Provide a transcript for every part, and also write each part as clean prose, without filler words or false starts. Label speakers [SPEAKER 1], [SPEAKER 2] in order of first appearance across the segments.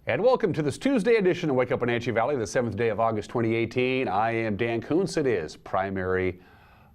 [SPEAKER 1] And welcome to this Tuesday edition of Wake Up Wenatchee Valley, the 7th day of August 2018. I am Dan Kuntz. It is primary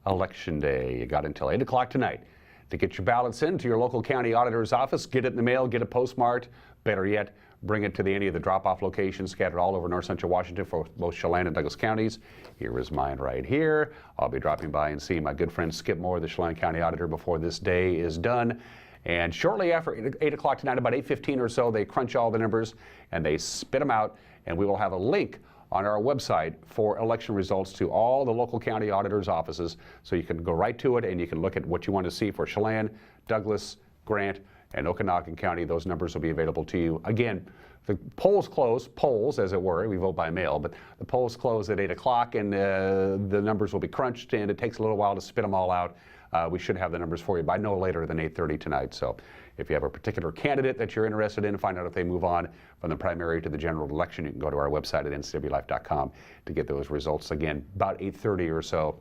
[SPEAKER 1] election day. You got until 8 o'clock tonight to get your ballots into your local county auditor's office. Get it in the mail, get it postmarked. Better yet, bring it to any of the drop-off locations scattered all over north central Washington for both Chelan and Douglas counties. Here is mine right here. I'll be dropping by and seeing my good friend Skip Moore, the Chelan County Auditor, before this day is done. And shortly after 8 o'clock tonight, about 8:15 or so, they crunch all the numbers and they spit them out. And we will have a link on our website for election results to all the local county auditors' offices. So you can go right to it and you can look at what you want to see for Chelan, Douglas, Grant, and Okanagan County. Those numbers will be available to you. Again, the polls close, polls as it were, we vote by mail, but the polls close at 8 o'clock and the numbers will be crunched, and it takes a little while to spit them all out. We should have the numbers for you by no later than 8:30 tonight. So if you have a particular candidate that you're interested in, find out if they move on from the primary to the general election, you can go to our website at ncwlife.com to get those results. Again, about 8:30 or so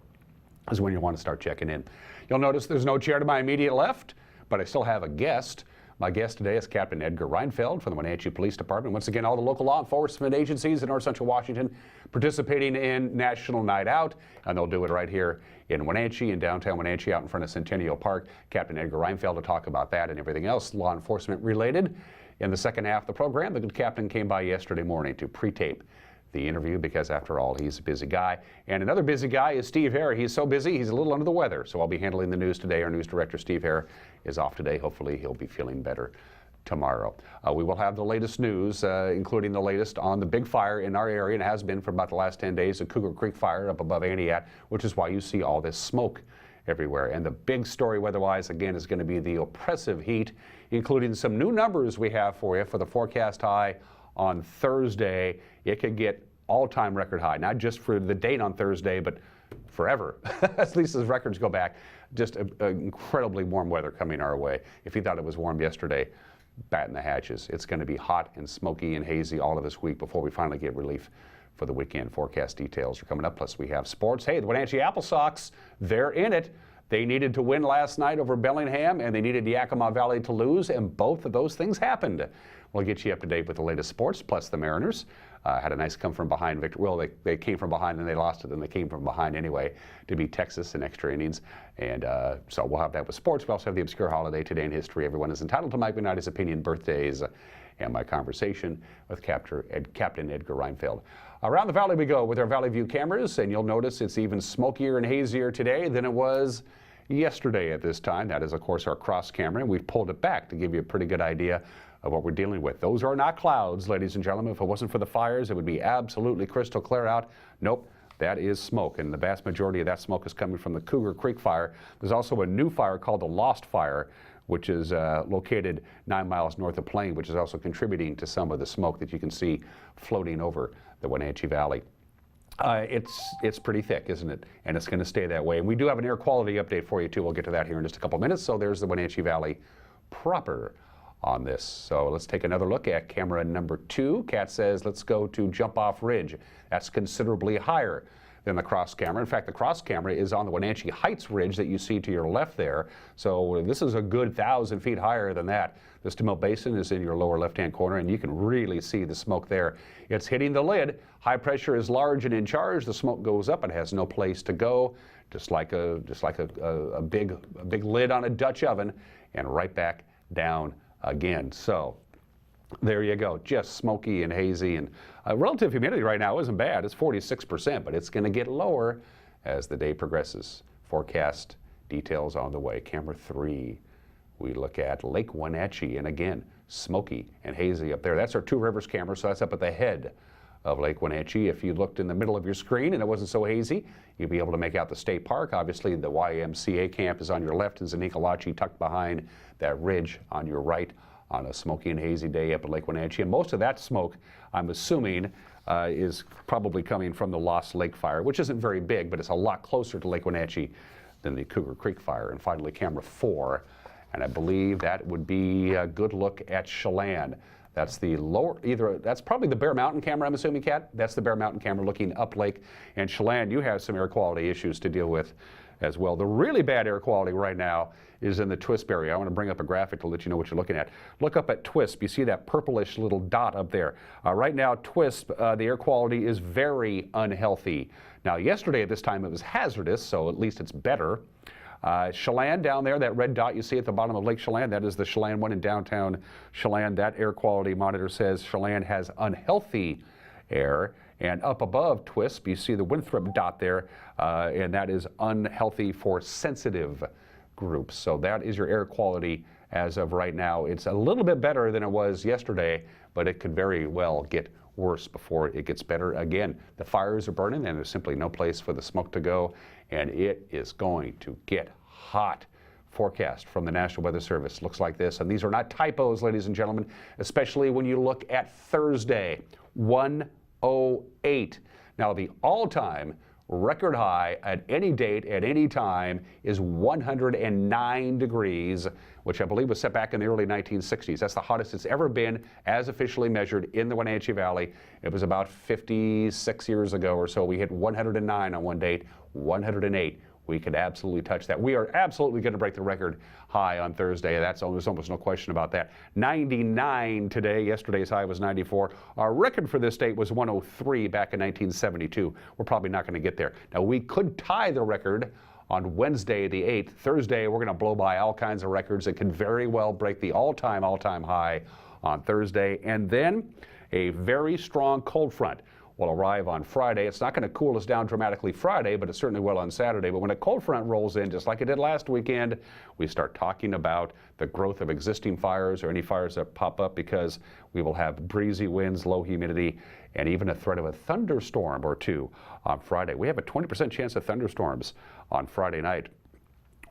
[SPEAKER 1] is when you want to start checking in. You'll notice there's no chair to my immediate left, but I still have a guest. My guest today is Captain Edgar Reinfeld from the Wenatchee Police Department. Once again, all the local law enforcement agencies in north central Washington participating in National Night Out, and they'll do it right here in Wenatchee, in downtown Wenatchee, out in front of Centennial Park. Captain Edgar Reinfeld will talk about that and everything else law enforcement related. In the second half of the program, the good captain came by yesterday morning to pre-tape the interview because, after all, he's a busy guy. And another busy guy is Steve Hare. He's so busy, he's a little under the weather. So I'll be handling the news today. Our news director, Steve Hare, is off today. Hopefully he'll be feeling better tomorrow. We will have the latest news, including the latest on the big fire in our area, and has been for about the last 10 days, the Cougar Creek fire up above Antioch, which is why you see all this smoke everywhere. And the big story weather-wise, again, is going to be the oppressive heat, including some new numbers we have for you for the forecast high on Thursday. It could get all-time record high, not just for the date on Thursday, but forever, at least as records go back. Just incredibly warm weather coming our way. If you thought it was warm yesterday, batten the hatches. It's going to be hot and smoky and hazy all of this week before we finally get relief for the weekend. Forecast details are coming up, plus we have sports. Hey, the Wenatchee Apple Sox, they're in it. They needed to win last night over Bellingham, and they needed Yakima Valley to lose, and both of those things happened. We'll get you up to date with the latest sports, plus the Mariners had a nice come-from-behind victory. Well, they came from behind and they lost it, and they came from behind anyway to beat Texas in extra innings. And so we'll have that with sports. We also have the obscure holiday today in history. Everyone is entitled to Mike McKnight's opinion, birthdays, and my conversation with Captain Edgar Reinfeld. Around the valley we go with our Valley View cameras, and you'll notice it's even smokier and hazier today than it was yesterday at this time. That is, of course, our cross camera, and we've pulled it back to give you a pretty good idea of what we're dealing with. Those are not clouds, ladies and gentlemen. If it wasn't for the fires, it would be absolutely crystal clear out. Nope, that is smoke, and the vast majority of that smoke is coming from the Cougar Creek fire. There's also a new fire called the Lost Fire, which is located 9 miles north of Plain, which is also contributing to some of the smoke that you can see floating over the Wenatchee Valley. It's pretty thick, isn't it? And it's going to stay that way. And we do have an air quality update for you, too. We'll get to that here in just a couple minutes. So there's the Wenatchee Valley proper on this. So let's take another look at camera number 2. Kat says, let's go to Jump Off Ridge. That's considerably higher than the cross camera. In fact, the cross camera is on the Wenatchee Heights Ridge that you see to your left there. So this is a good 1,000 feet higher than that. The Stamil Basin is in your lower left-hand corner, and you can really see the smoke there. It's hitting the lid. High pressure is large and in charge. The smoke goes up. It has no place to go, just like a big lid on a Dutch oven, and right back down again. So there you go, just smoky and hazy, and relative humidity right now isn't bad. It's 46%, but it's going to get lower as the day progresses. Forecast details on the way. Camera 3, we look at Lake Wenatchee, and again, smoky and hazy up there. That's our Two Rivers camera, so that's up at the head of Lake Wenatchee. If you looked in the middle of your screen and it wasn't so hazy, you'd be able to make out the state park. Obviously, the YMCA camp is on your left, and Zanikalachi tucked behind that ridge on your right on a smoky and hazy day up at Lake Wenatchee. And most of that smoke, I'm assuming, is probably coming from the Lost Lake fire, which isn't very big, but it's a lot closer to Lake Wenatchee than the Cougar Creek fire. And finally, camera 4, and I believe that would be a good look at Chelan. That's the lower, that's probably the Bear Mountain camera, I'm assuming, Kat? That's the Bear Mountain camera looking up lake. And Chelan, you have some air quality issues to deal with as well. The really bad air quality right now is in the TWSP area. I want to bring up a graphic to let you know what you're looking at. Look up at TWSP. You see that purplish little dot up there. Right now, TWSP, the air quality is very unhealthy. Now, yesterday at this time it was hazardous, so at least it's better. Chelan down there, that red dot you see at the bottom of Lake Chelan, that is the Chelan one in downtown Chelan. That air quality monitor says Chelan has unhealthy air. And up above TWSP, you see the Winthrop dot there, and that is unhealthy for sensitive groups. So that is your air quality as of right now. It's a little bit better than it was yesterday, but it could very well get worse before it gets better again. The fires are burning and there's simply no place for the smoke to go, and it is going to get hot. Forecast from the National Weather Service looks like this, and these are not typos, ladies and gentlemen, especially when you look at Thursday, 108. Now, the all-time record high at any date, at any time, is 109 degrees, which I believe was set back in the early 1960s. That's the hottest it's ever been as officially measured in the Wenatchee Valley. It was about 56 years ago or so. We hit 109 on one date, 108. We could absolutely touch that. We are absolutely going to break the record high on Thursday. There's almost no question about that. 99 today. Yesterday's high was 94. Our record for this date was 103 back in 1972. We're probably not going to get there. Now, we could tie the record on Wednesday, the 8th. Thursday, we're going to blow by all kinds of records. It could very well break the all-time high on Thursday. And then a very strong cold front will arrive on Friday. It's not going to cool us down dramatically Friday, but it certainly will on Saturday. But when a cold front rolls in, just like it did last weekend, we start talking about the growth of existing fires or any fires that pop up, because we will have breezy winds, low humidity, and even a threat of a thunderstorm or two on Friday. We have a 20% chance of thunderstorms on Friday night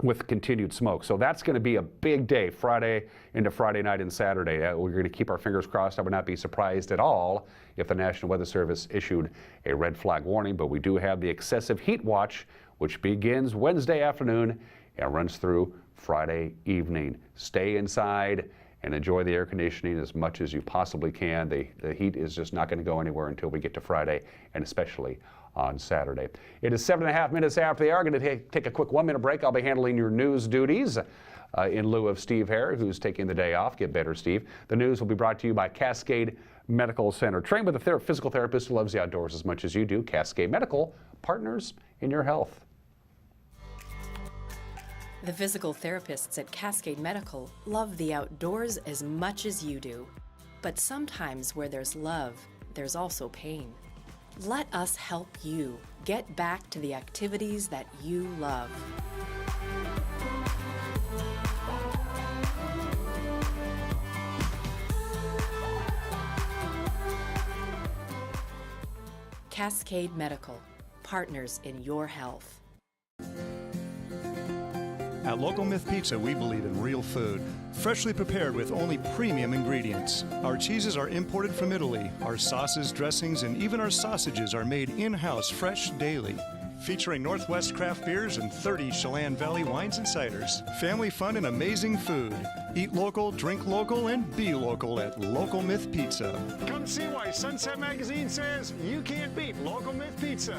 [SPEAKER 1] with continued smoke. So that's going to be a big day, Friday into Friday night and Saturday. We're going to keep our fingers crossed. I would not be surprised at all if the National Weather Service issued a red flag warning, but we do have the excessive heat watch, which begins Wednesday afternoon and runs through Friday evening. Stay inside and enjoy the air conditioning as much as you possibly can. The heat is just not going to go anywhere until we get to Friday, and especially on Saturday. It is 7.5 minutes after the hour. I'm going to take a quick 1-minute break. I'll be handling your news duties in lieu of Steve Hare, who's taking the day off. Get better, Steve. The news will be brought to you by Cascade Medical Center. Trained with a physical therapist who loves the outdoors as much as you do. Cascade Medical, partners in your health.
[SPEAKER 2] The physical therapists at Cascade Medical love the outdoors as much as you do. But sometimes where there's love, there's also pain. Let us help you get back to the activities that you love. Cascade Medical, partners in your health.
[SPEAKER 3] At Local Myth Pizza, we believe in real food, freshly prepared with only premium ingredients. Our cheeses are imported from Italy. Our sauces, dressings, and even our sausages are made in-house fresh daily. Featuring Northwest craft beers and 30 Chelan Valley wines and ciders. Family fun and amazing food. Eat local, drink local, and be local at Local Myth Pizza.
[SPEAKER 4] Come see why Sunset Magazine says you can't beat Local Myth Pizza.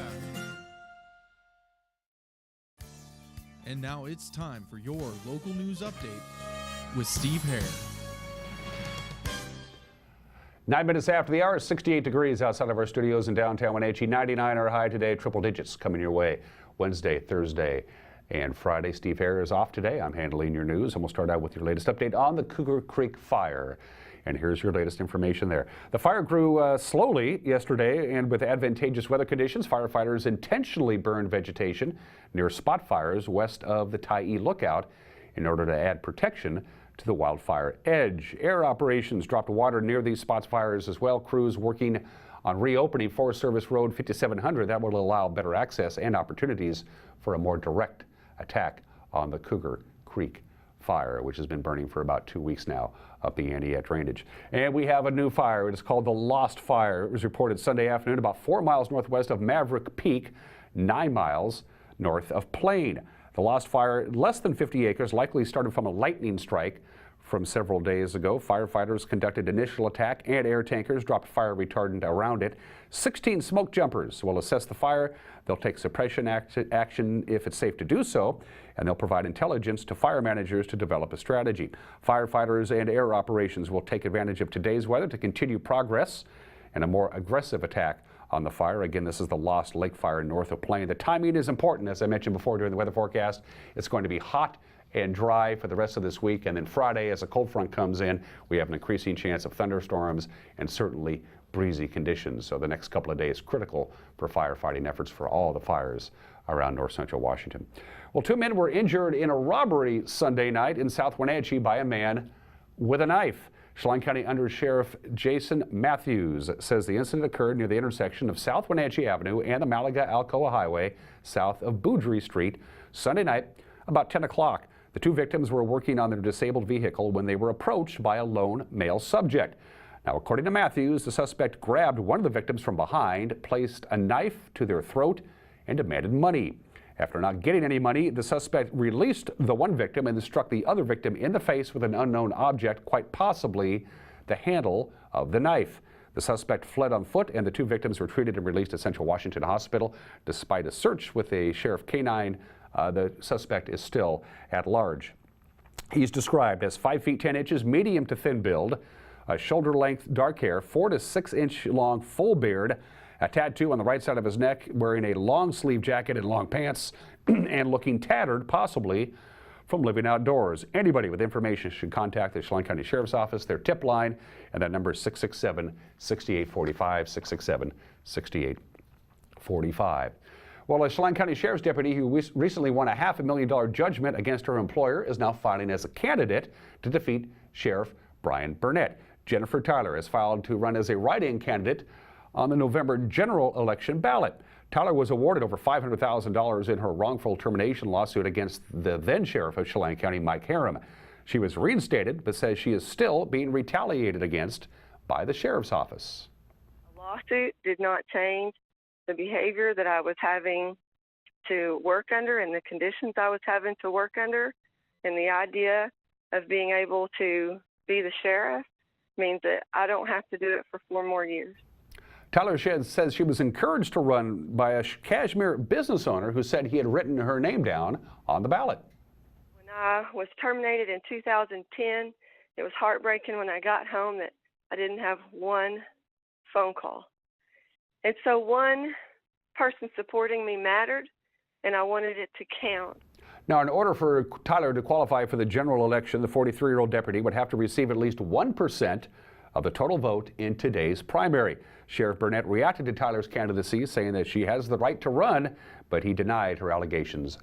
[SPEAKER 5] And now it's time for your local news update with Steve Hare.
[SPEAKER 1] 9 minutes after the hour, 68 degrees outside of our studios in downtown Wenatchee. 99 our high today, triple digits coming your way Wednesday, Thursday, and Friday. Steve Hare is off today. I'm handling your news, and we'll start out with your latest update on the Cougar Creek fire. And here's your latest information there. The fire grew slowly yesterday, and with advantageous weather conditions, firefighters intentionally burned vegetation near spot fires west of the Tyee Lookout in order to add protection to the wildfire edge. Air operations dropped water near these spot fires as well. Crews working on reopening Forest Service Road 5700. That will allow better access and opportunities for a more direct attack on the Cougar Creek fire, which has been burning for about 2 weeks now up the Aniet drainage. And we have a new fire. It is called the Lost Fire. It was reported Sunday afternoon about 4 miles northwest of Maverick Peak, 9 miles north of Plain. The Lost Fire, less than 50 acres, likely started from a lightning strike from several days ago. Firefighters conducted initial attack and air tankers dropped fire retardant around it. 16 smoke jumpers will assess the fire. They'll take suppression action if it's safe to do so, and they'll provide intelligence to fire managers to develop a strategy. Firefighters and air operations will take advantage of today's weather to continue progress and a more aggressive attack on the fire. Again, this is the Lost Lake Fire north of Plain. The timing is important, as I mentioned before during the weather forecast. It's going to be hot and dry for the rest of this week, and then Friday, as a cold front comes in, we have an increasing chance of thunderstorms and certainly breezy conditions. So the next couple of days critical for firefighting efforts for all the fires around north central Washington. Well, 2 men were injured in a robbery Sunday night in South Wenatchee by a man with a knife. Chelan County Under Sheriff Jason Matthews says the incident occurred near the intersection of South Wenatchee Avenue and the Malaga-Alcoa Highway south of Boudry Street Sunday night about 10 o'clock. The 2 victims were working on their disabled vehicle when they were approached by a lone male subject. Now, according to Matthews, the suspect grabbed one of the victims from behind, placed a knife to their throat, and demanded money. After not getting any money, the suspect released the one victim and struck the other victim in the face with an unknown object, quite possibly the handle of the knife. The suspect fled on foot, and the 2 victims were treated and released at Central Washington Hospital. Despite a search with a sheriff canine, the suspect is still at large. He's described as 5 feet 10 inches, medium to thin build, a shoulder-length dark hair, 4 to 6 inch long full beard, a tattoo on the right side of his neck, wearing a long sleeve jacket and long pants, and looking tattered, possibly from living outdoors. Anybody with information should contact the Chelan County Sheriff's Office, their tip line, and that number is 667-6845, 667-6845. Well, a Chelan County Sheriff's deputy who recently won a $500,000 judgment against her employer is now filing as a candidate to defeat Sheriff Brian Burnett. Jennifer Tyler has filed to run as a write-in candidate on the November general election ballot. Tyler was awarded over $500,000 in her wrongful termination lawsuit against the then sheriff of Chelan County, Mike Harum. She was reinstated, but says she is still being retaliated against by the sheriff's office.
[SPEAKER 6] The lawsuit did not change the behavior that I was having to work under and the conditions I was having to work under, and the idea of being able to be the sheriff means that I don't have to do it for 4 more years.
[SPEAKER 1] Tyler says she was encouraged to run by a Kashmir business owner who said he had written her name down on the ballot.
[SPEAKER 6] When I was terminated in 2010, it was heartbreaking when I got home that I didn't have one phone call. And so one person supporting me mattered, and I wanted it to count.
[SPEAKER 1] Now, in order for Tyler to qualify for the general election, the 43-year-old deputy would have to receive at least 1% of the total vote in today's primary. Sheriff Burnett reacted to Tyler's candidacy, saying that she has the right to run, but he denied her allegations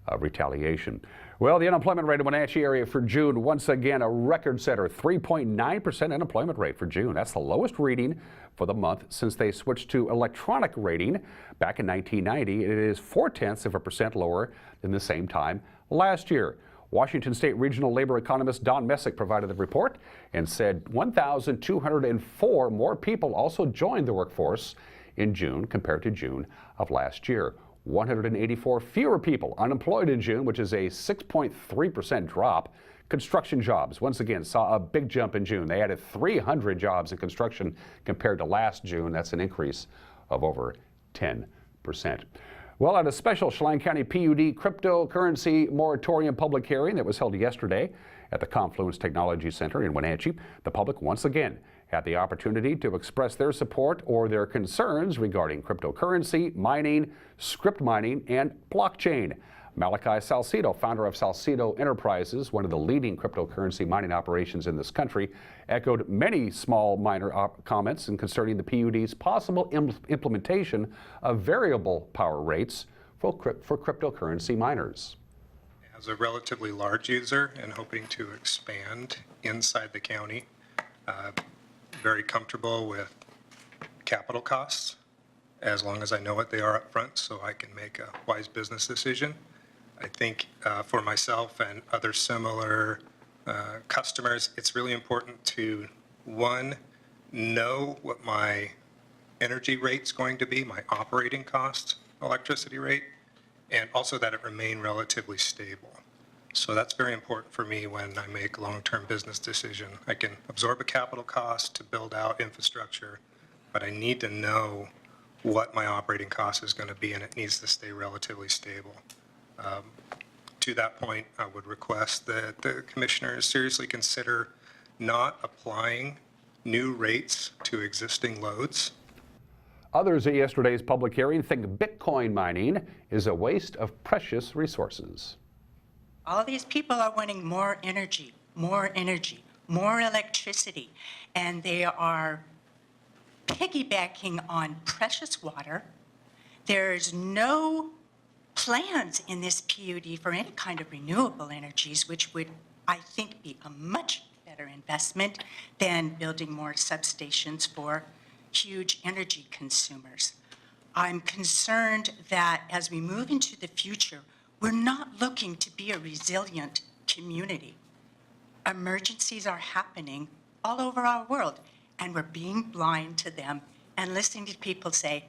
[SPEAKER 1] of retaliation. Well, the unemployment rate in the Wenatchee area for June, once again a record setter, 3.9% unemployment rate for June. That's the lowest reading for the month since they switched to electronic rating back in 1990. It is 0.4% lower than the same time last year. Washington State Regional Labor economist Don Messick provided the report and said 1,204 more people also joined the workforce in June compared to June of last year. 184 fewer people unemployed in June, which is a 6.3% drop. Construction jobs, once again, saw a big jump in June. They added 300 jobs in construction compared to last June. That's an increase of over 10%. Well, at a special Chelan County PUD cryptocurrency moratorium public hearing that was held yesterday at the Confluence Technology Center in Wenatchee, the public once again had the opportunity to express their support or their concerns regarding cryptocurrency, mining, script mining, and blockchain. Malachi Salcido, founder of Salcido Enterprises, one of the leading cryptocurrency mining operations in this country, echoed many small miner comments concerning the PUD's possible implementation of variable power rates for cryptocurrency miners.
[SPEAKER 7] As a relatively large user and hoping to expand inside the county, very comfortable with capital costs as long as I know what they are up front so I can make a wise business decision. I think for myself and other similar customers, it's really important to, one, know what my energy rate's going to be, my operating cost, electricity rate, and also that it remain relatively stable. So that's very important for me when I make a long-term business decision. I can absorb a capital cost to build out infrastructure, but I need to know what my operating cost is going to be, and it needs to stay relatively stable. To that point, I would request that the commissioners seriously consider not applying new rates to existing loads.
[SPEAKER 1] Others at yesterday's public hearing think Bitcoin mining is a waste of precious resources.
[SPEAKER 8] All these people are wanting more energy, more electricity, and they are piggybacking on precious water. There's no plans in this PUD for any kind of renewable energies, which would, I think, be a much better investment than building more substations for huge energy consumers. I'm concerned that as we move into the future, we're not looking to be a resilient community. Emergencies are happening all over our world, and we're being blind to them and listening to people say,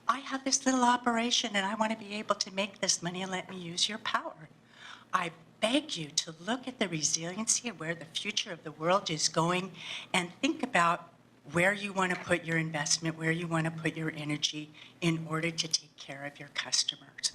[SPEAKER 8] I have this little operation and I want to be able to make this money and let me use your power. I beg you to look at the resiliency of where the future of the world is going and think about where you want to put your investment, where you want to put your energy in order to take care of your customers.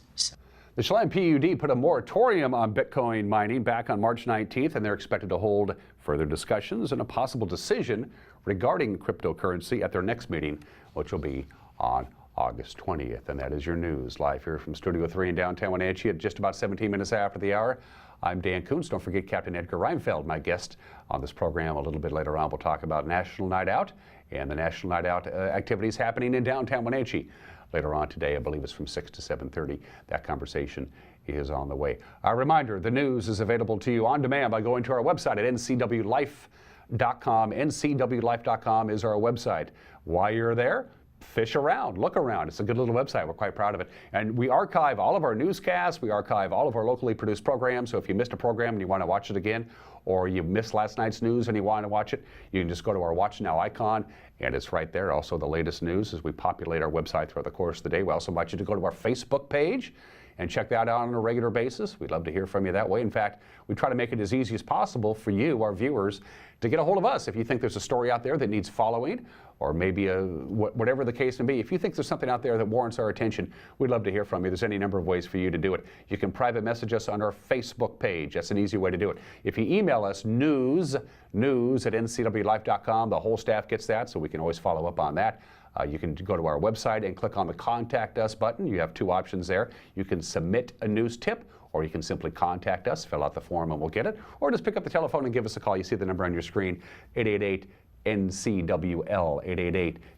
[SPEAKER 1] The Chelan PUD put a moratorium on Bitcoin mining back on March 19th, and they're expected to hold further discussions and a possible decision regarding cryptocurrency at their next meeting, which will be on August 20th. And that is your news, live here from Studio 3 in downtown Wenatchee at just about 17 minutes after the hour. I'm Dan Kuntz. Don't forget Captain Edgar Reinfeld, my guest on this program. A little bit later on, we'll talk about National Night Out and the National Night Out activities happening in downtown Wenatchee. Later on today, I believe it's from 6 to 7:30. That conversation is on the way. A reminder, the news is available to you on demand by going to our website at ncwlife.com. ncwlife.com is our website. While you're there, fish around, look around. It's a good little website. We're quite proud of it. And we archive all of our newscasts. We archive all of our locally produced programs. So if you missed a program and you want to watch it again, or you missed last night's news and you want to watch it, you can just go to our Watch Now icon, and it's right there. Also, the latest news as we populate our website throughout the course of the day. We also invite you to go to our Facebook page and check that out on a regular basis. We'd love to hear from you that way. In fact, we try to make it as easy as possible for you, our viewers, to get a hold of us. If you think there's a story out there that needs following, or maybe whatever the case may be, if you think there's something out there that warrants our attention, we'd love to hear from you. There's any number of ways for you to do it. You can private message us on our Facebook page. That's an easy way to do it. If you email us news@ncwlife.com, the whole staff gets that, so we can always follow up on that. You can go to our website and click on the Contact Us button. You have two options there. You can submit a news tip, or you can simply contact us, fill out the form, and we'll get it. Or just pick up the telephone and give us a call. You see the number on your screen, 888-NCWL,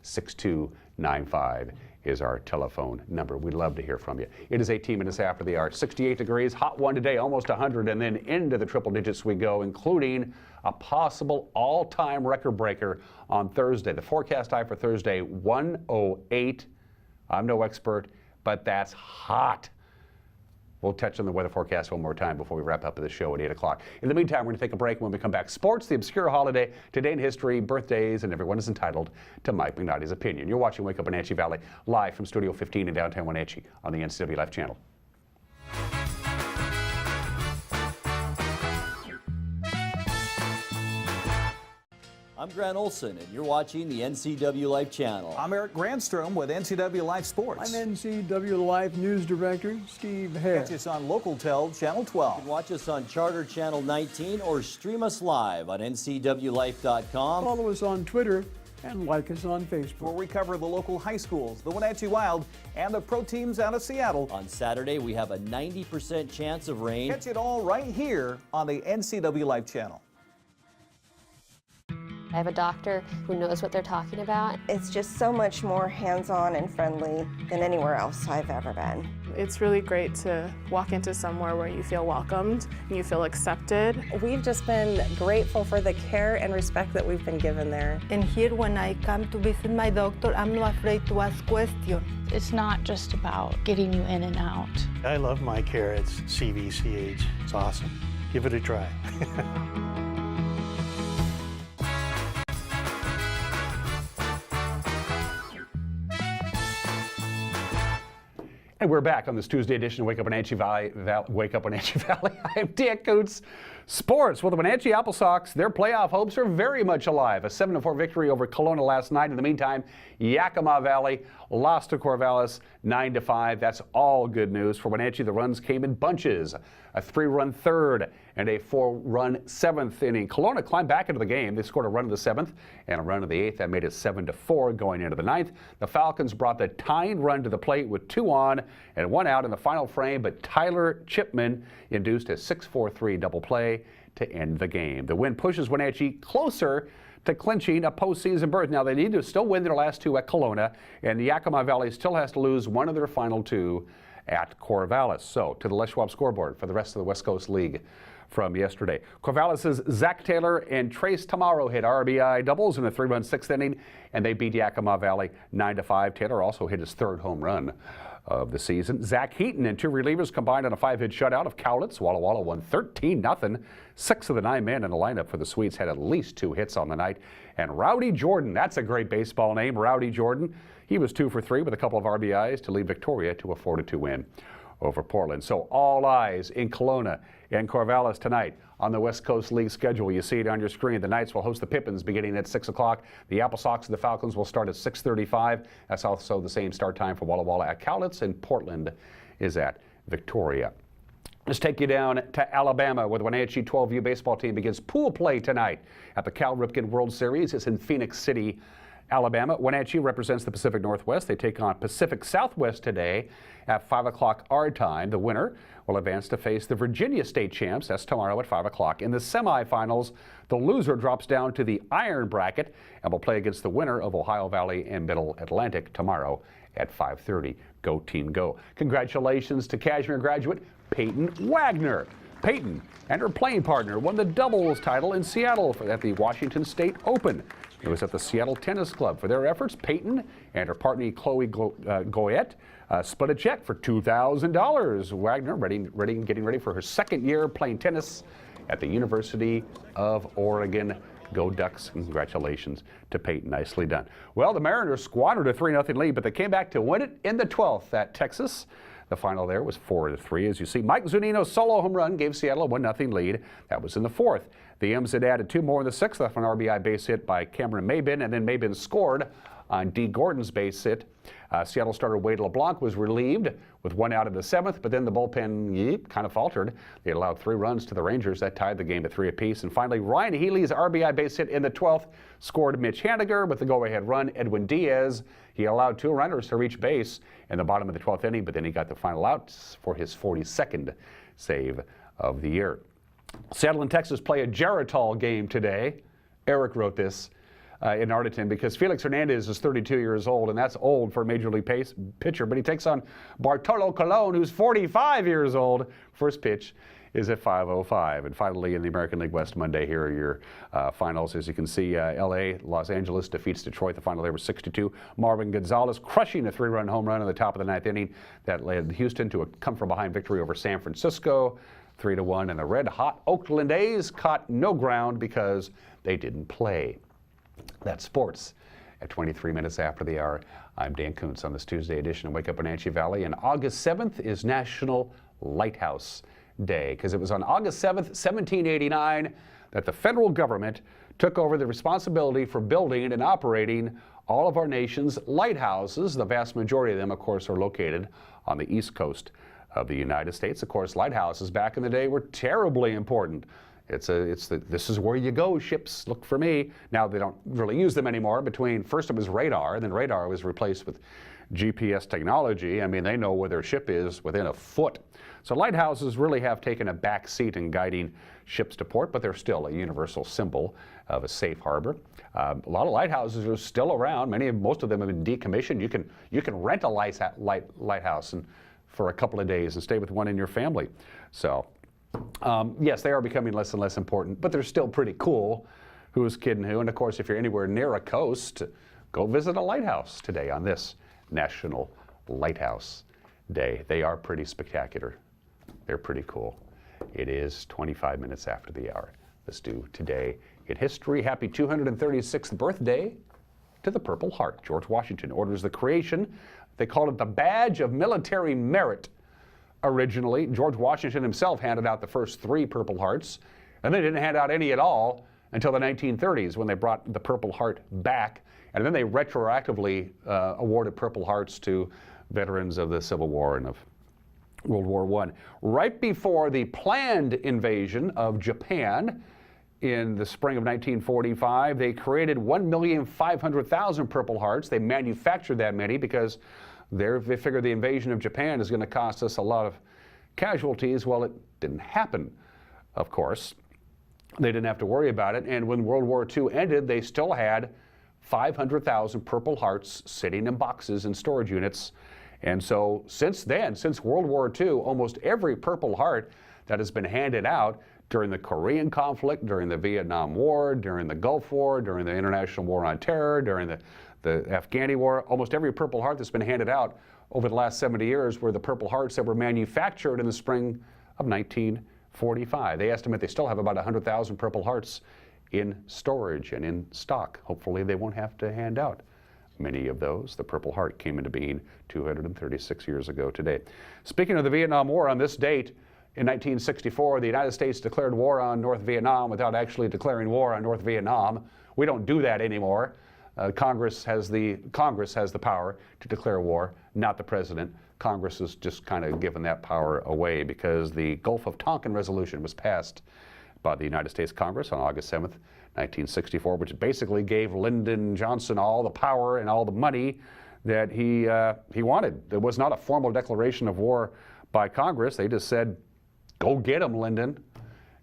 [SPEAKER 1] 888-6295 is our telephone number. We'd love to hear from you. It is 18 minutes after the hour, 68 degrees, hot one today, almost 100, and then into the triple digits we go, including a possible all-time record breaker on Thursday. The forecast high for Thursday, 108. I'm no expert, but that's hot. We'll touch on the weather forecast one more time before we wrap up the show at 8 o'clock. In the meantime, we're going to take a break. When we come back, sports, the obscure holiday, today in history, birthdays, and everyone is entitled to Mike McNalty's opinion. You're watching Wake Up Wenatchee Valley live from Studio 15 in downtown Wenatchee on the NCW Life channel.
[SPEAKER 9] I'm Grant Olson, and you're watching the NCW Life channel.
[SPEAKER 10] I'm Eric Grandstrom with NCW Life Sports.
[SPEAKER 11] I'm NCW Life News Director Steve Hare.
[SPEAKER 10] Catch us on LocalTel Channel 12.
[SPEAKER 9] You can watch us on Charter Channel 19 or stream us live on ncwlife.com.
[SPEAKER 11] Follow us on Twitter and like us on Facebook.
[SPEAKER 10] Where we cover the local high schools, the Wenatchee Wild, and the pro teams out of Seattle.
[SPEAKER 9] On Saturday, we have a 90% chance of rain.
[SPEAKER 10] Catch it all right here on the NCW Life channel.
[SPEAKER 12] I have a doctor who knows what they're talking about.
[SPEAKER 13] It's just so much more hands-on and friendly than anywhere else I've ever been.
[SPEAKER 14] It's really great to walk into somewhere where you feel welcomed and you feel accepted.
[SPEAKER 15] We've just been grateful for the care and respect that we've been given there.
[SPEAKER 16] And here when I come to visit my doctor, I'm not afraid to ask questions.
[SPEAKER 17] It's not just about getting you in and out.
[SPEAKER 18] I love my care at CVCH. It's awesome. Give it a try.
[SPEAKER 1] And we're back on this Tuesday edition of Wake Up Wenatchee Valley. Wake Up Wenatchee Valley. I'm Dan Kuntz. Sports. Well, the Wenatchee Apple Sox, their playoff hopes are very much alive. A 7-4 victory over Kelowna last night. In the meantime, Yakima Valley lost to Corvallis 9-5. That's all good news for Wenatchee. The runs came in bunches. A 3-run third and a 4-run seventh inning. Kelowna climbed back into the game. They scored a run in the seventh and a run in the eighth. That made it 7-4 going into the ninth. The Falcons brought the tying run to the plate with 2 on and 1 out in the final frame, but Tyler Chipman induced a 6-4-3 double play to end the game. The win pushes Wenatchee closer to clinching a postseason berth. Now, they need to still win their last 2 at Kelowna, and the Yakima Valley still has to lose one of their final 2 at Corvallis. So, to the Les Schwab scoreboard for the rest of the West Coast League from yesterday. Corvallis' Zach Taylor and Trace Tamaro hit RBI doubles in a 3-run 6th inning, and they beat Yakima Valley 9-5. Taylor also hit his 3rd home run of the season. Zach Heaton and 2 relievers combined on a 5-hit shutout of Cowlitz. Walla Walla won 13-0. 6 of the 9 men in the lineup for the Swedes had at least 2 hits on the night. And Rowdy Jordan, that's a great baseball name, Rowdy Jordan. He was 2 for 3 with a couple of RBIs to lead Victoria to a 4-2 win over Portland. So all eyes in Kelowna and Corvallis tonight on the West Coast League schedule. You see it on your screen. The Knights will host the Pippins beginning at 6 o'clock. The Apple Sox and the Falcons will start at 6:35. That's also the same start time for Walla Walla at Cowlitz, and Portland is at Victoria. Let's take you down to Alabama, where the Wenatchee 12U baseball team begins pool play tonight at the Cal Ripken World Series. It's in Phoenix City, Alabama. Wenatchee represents the Pacific Northwest. They take on Pacific Southwest today at 5 o'clock our time. The winner will advance to face the Virginia State champs. That's tomorrow at 5 o'clock. In the semifinals, the loser drops down to the iron bracket and will play against the winner of Ohio Valley and Middle Atlantic tomorrow at 5:30. Go team go. Congratulations to Kashmir graduate Peyton Wagner. Peyton and her playing partner won the doubles title in Seattle at the Washington State Open. It was at the Seattle Tennis Club. For their efforts, Peyton and her partner Chloe Goyette split a check for $2,000. Wagner getting ready for her 2nd year playing tennis at the University of Oregon. Go Ducks. Congratulations to Peyton. Nicely done. Well, the Mariners squandered a 3-0 lead, but they came back to win it in the 12th at Texas. The final there was 4-3. As you see, Mike Zunino's solo home run gave Seattle a 1-0 lead. That was in the 4th. The M's had added 2 more in the 6th off an RBI base hit by Cameron Mabin, and then Mabin scored on D. Gordon's base hit. Seattle starter Wade LeBlanc was relieved with 1 out in the 7th, but then the bullpen kind of faltered. They allowed 3 runs to the Rangers. That tied the game at 3 apiece. And finally, Ryan Healy's RBI base hit in the 12th scored Mitch Haniger with the go-ahead run. Edwin Diaz, he allowed 2 runners to reach base in the bottom of the 12th inning, but then he got the final out for his 42nd save of the year. Seattle and Texas play a Geritol game today. Eric wrote this in Arlington because Felix Hernandez is 32 years old, and that's old for a Major League pitcher, but he takes on Bartolo Colon, who's 45 years old. First pitch is at 5:05. And finally, in the American League West Monday, here are your finals. As you can see, L.A., Los Angeles defeats Detroit. The final there was 6-2. Marvin Gonzalez crushing a 3-run home run in the top of the 9th inning. That led Houston to a come-from-behind victory over San Francisco, 3-1. And the red-hot Oakland A's caught no ground because they didn't play. That's sports. At 23 minutes after the hour, I'm Dan Kuntz on this Tuesday edition of Wake Up Wenatchee Valley. And August 7th is National Lighthouse Day, because it was on August 7th, 1789, that the federal government took over the responsibility for building and operating all of our nation's lighthouses. The vast majority of them, of course, are located on the east coast of the United States. Of course, lighthouses back in the day were terribly important. This is where you go, ships look for me. Now they don't really use them anymore. First it was radar, and then radar was replaced with GPS technology. I mean, they know where their ship is within a foot. So lighthouses really have taken a back seat in guiding ships to port, but they're still a universal symbol of a safe harbor. A lot of lighthouses are still around. Most of them have been decommissioned. You can rent a lighthouse for a couple of days and stay with one in your family. So yes, they are becoming less and less important, but they're still pretty cool. Who's kidding who? And of course, if you're anywhere near a coast, go visit a lighthouse today on this National Lighthouse Day. They are pretty spectacular. They're pretty cool. It is 25 minutes after the hour. Let's do Today in History. Happy 236th birthday to the Purple Heart. George Washington orders the creation They called it the Badge of Military Merit. Originally, George Washington himself handed out the first 3 Purple Hearts, and they didn't hand out any at all until the 1930s when they brought the Purple Heart back, and then they retroactively awarded Purple Hearts to veterans of the Civil War and of World War I. Right before the planned invasion of Japan in the spring of 1945, they created 1,500,000 Purple Hearts. They manufactured that many because they figured the invasion of Japan is going to cost us a lot of casualties. Well, it didn't happen, of course. They didn't have to worry about it. And when World War II ended, they still had 500,000 Purple Hearts sitting in boxes in storage units. And so since then, since World War II, almost every Purple Heart that has been handed out during the Korean conflict, during the Vietnam War, during the Gulf War, during the International War on Terror, during the Afghani War, almost every Purple Heart that's been handed out over the last 70 years were the Purple Hearts that were manufactured in the spring of 1945. They estimate they still have about 100,000 Purple Hearts in storage and in stock. Hopefully they won't have to hand out many of those. The Purple Heart came into being 236 years ago today. Speaking of the Vietnam War, on this date in 1964, the United States declared war on North Vietnam without actually declaring war on North Vietnam. We don't do that anymore. Congress has the power to declare war, not the president. Congress has just kind of given that power away because the Gulf of Tonkin resolution was passed by the United States Congress on August 7th, 1964, which basically gave Lyndon Johnson all the power and all the money that he wanted. There was not a formal declaration of war by Congress. They just said, go get him, Lyndon.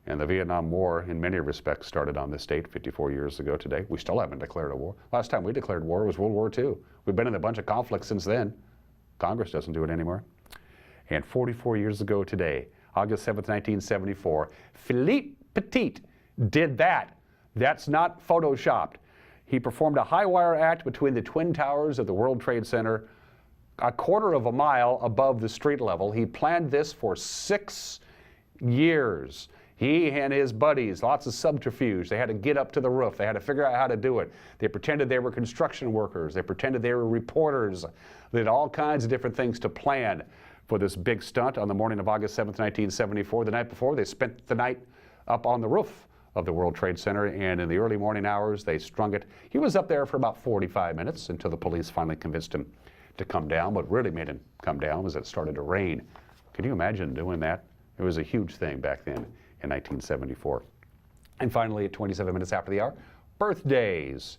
[SPEAKER 1] And the Vietnam War, in many respects, started on this date 54 years ago today. We still haven't declared a war. Last time we declared war was World War II. We've been in a bunch of conflicts since then. Congress doesn't do it anymore. And 44 years ago today, August 7th, 1974, Philippe Petit did that. That's not photoshopped. He performed a high-wire act between the Twin Towers of the World Trade Center, a quarter of a mile above the street level. He planned this for 6 years. He and his buddies, lots of subterfuge. They had to get up to the roof. They had to figure out how to do it. They pretended they were construction workers. They pretended they were reporters. They did all kinds of different things to plan for this big stunt on the morning of August 7th, 1974. The night before, they spent the night up on the roof of the World Trade Center, and in the early morning hours, they strung it. He was up there for about 45 minutes until the police finally convinced him to come down. What really made him come down was it started to rain. Can you imagine doing that? It was a huge thing back then in 1974. And finally, at 27 minutes after the hour, birthdays.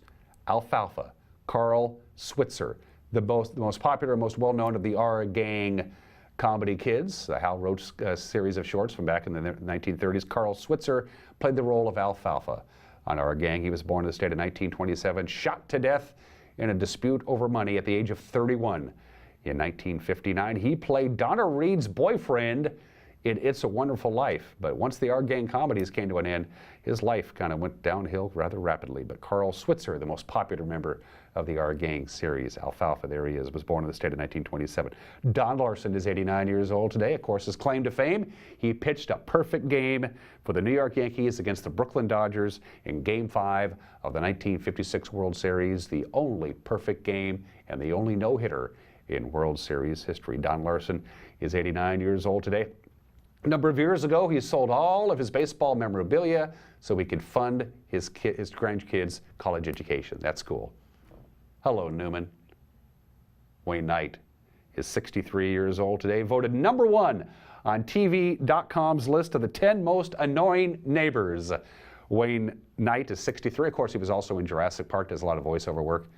[SPEAKER 1] Alfalfa, Carl Switzer, the most popular, most well-known of the Our Gang comedy kids. Hal Roach series of shorts from back in the 1930s. Carl Switzer played the role of Alfalfa on Our Gang. He was born in the state of 1927, shot to death in a dispute over money at the age of 31. In 1959, he played Donna Reed's boyfriend in It's a Wonderful Life. But once the Our Gang comedies came to an end, his life kind of went downhill rather rapidly. But Carl Switzer, the most popular member of the Our Gang series, Alfalfa, there he is, was born in the state of 1927. Don Larson is 89 years old today. Of course, his claim to fame, he pitched a perfect game for the New York Yankees against the Brooklyn Dodgers in Game 5 of the 1956 World Series, the only perfect game and the only no-hitter in World Series history. Don Larson is 89 years old today. A number of years ago, he sold all of his baseball memorabilia so he could fund his grandkids' college education. That's cool. Hello, Newman. Wayne Knight is 63 years old today, voted #1 on TV.com's list of the 10 most annoying neighbors. Wayne Knight is 63. Of course, he was also in Jurassic Park, does a lot of voiceover work.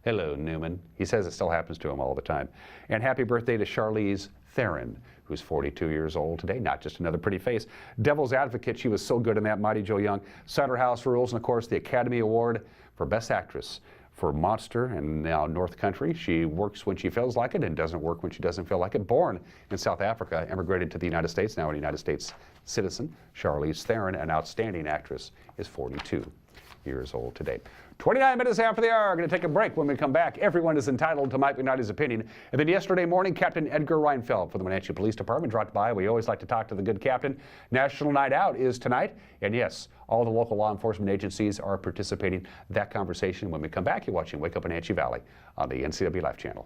[SPEAKER 1] Hello, Newman. He says it still happens to him all the time. And happy birthday to Charlize Theron, who's 42 years old today. Not just another pretty face. Devil's Advocate, she was so good in that. Mighty Joe Young. Cider House Rules, and of course the Academy Award for Best Actress for Monster and now North Country. She works when she feels like it and doesn't work when she doesn't feel like it. Born in South Africa, emigrated to the United States, now a United States citizen. Charlize Theron, an outstanding actress, is 42 years old today. 29 minutes after the hour, we're going to take a break. When we come back, everyone is entitled to Mike McKnight's opinion. And then yesterday morning, Captain Edgar Reinfeld from the Wenatchee Police Department dropped by. We always like to talk to the good captain. National Night Out is tonight. And yes, all the local law enforcement agencies are participating. That conversation when we come back. You're watching Wake Up Wenatchee Valley on the NCW Life channel.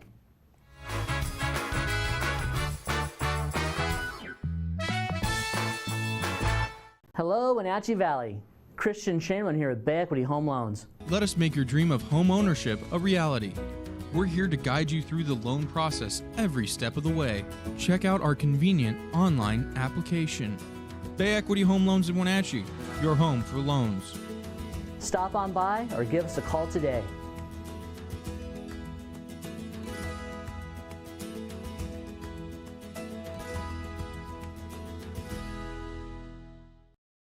[SPEAKER 19] Hello, Wenatchee Valley. Christian Shainman here with Bay Equity Home Loans.
[SPEAKER 5] Let us make your dream of home ownership a reality. We're here to guide you through the loan process every step of the way. Check out our convenient online application. Bay Equity Home Loans in Wenatchee, your home for loans.
[SPEAKER 19] Stop on by or give us a call today.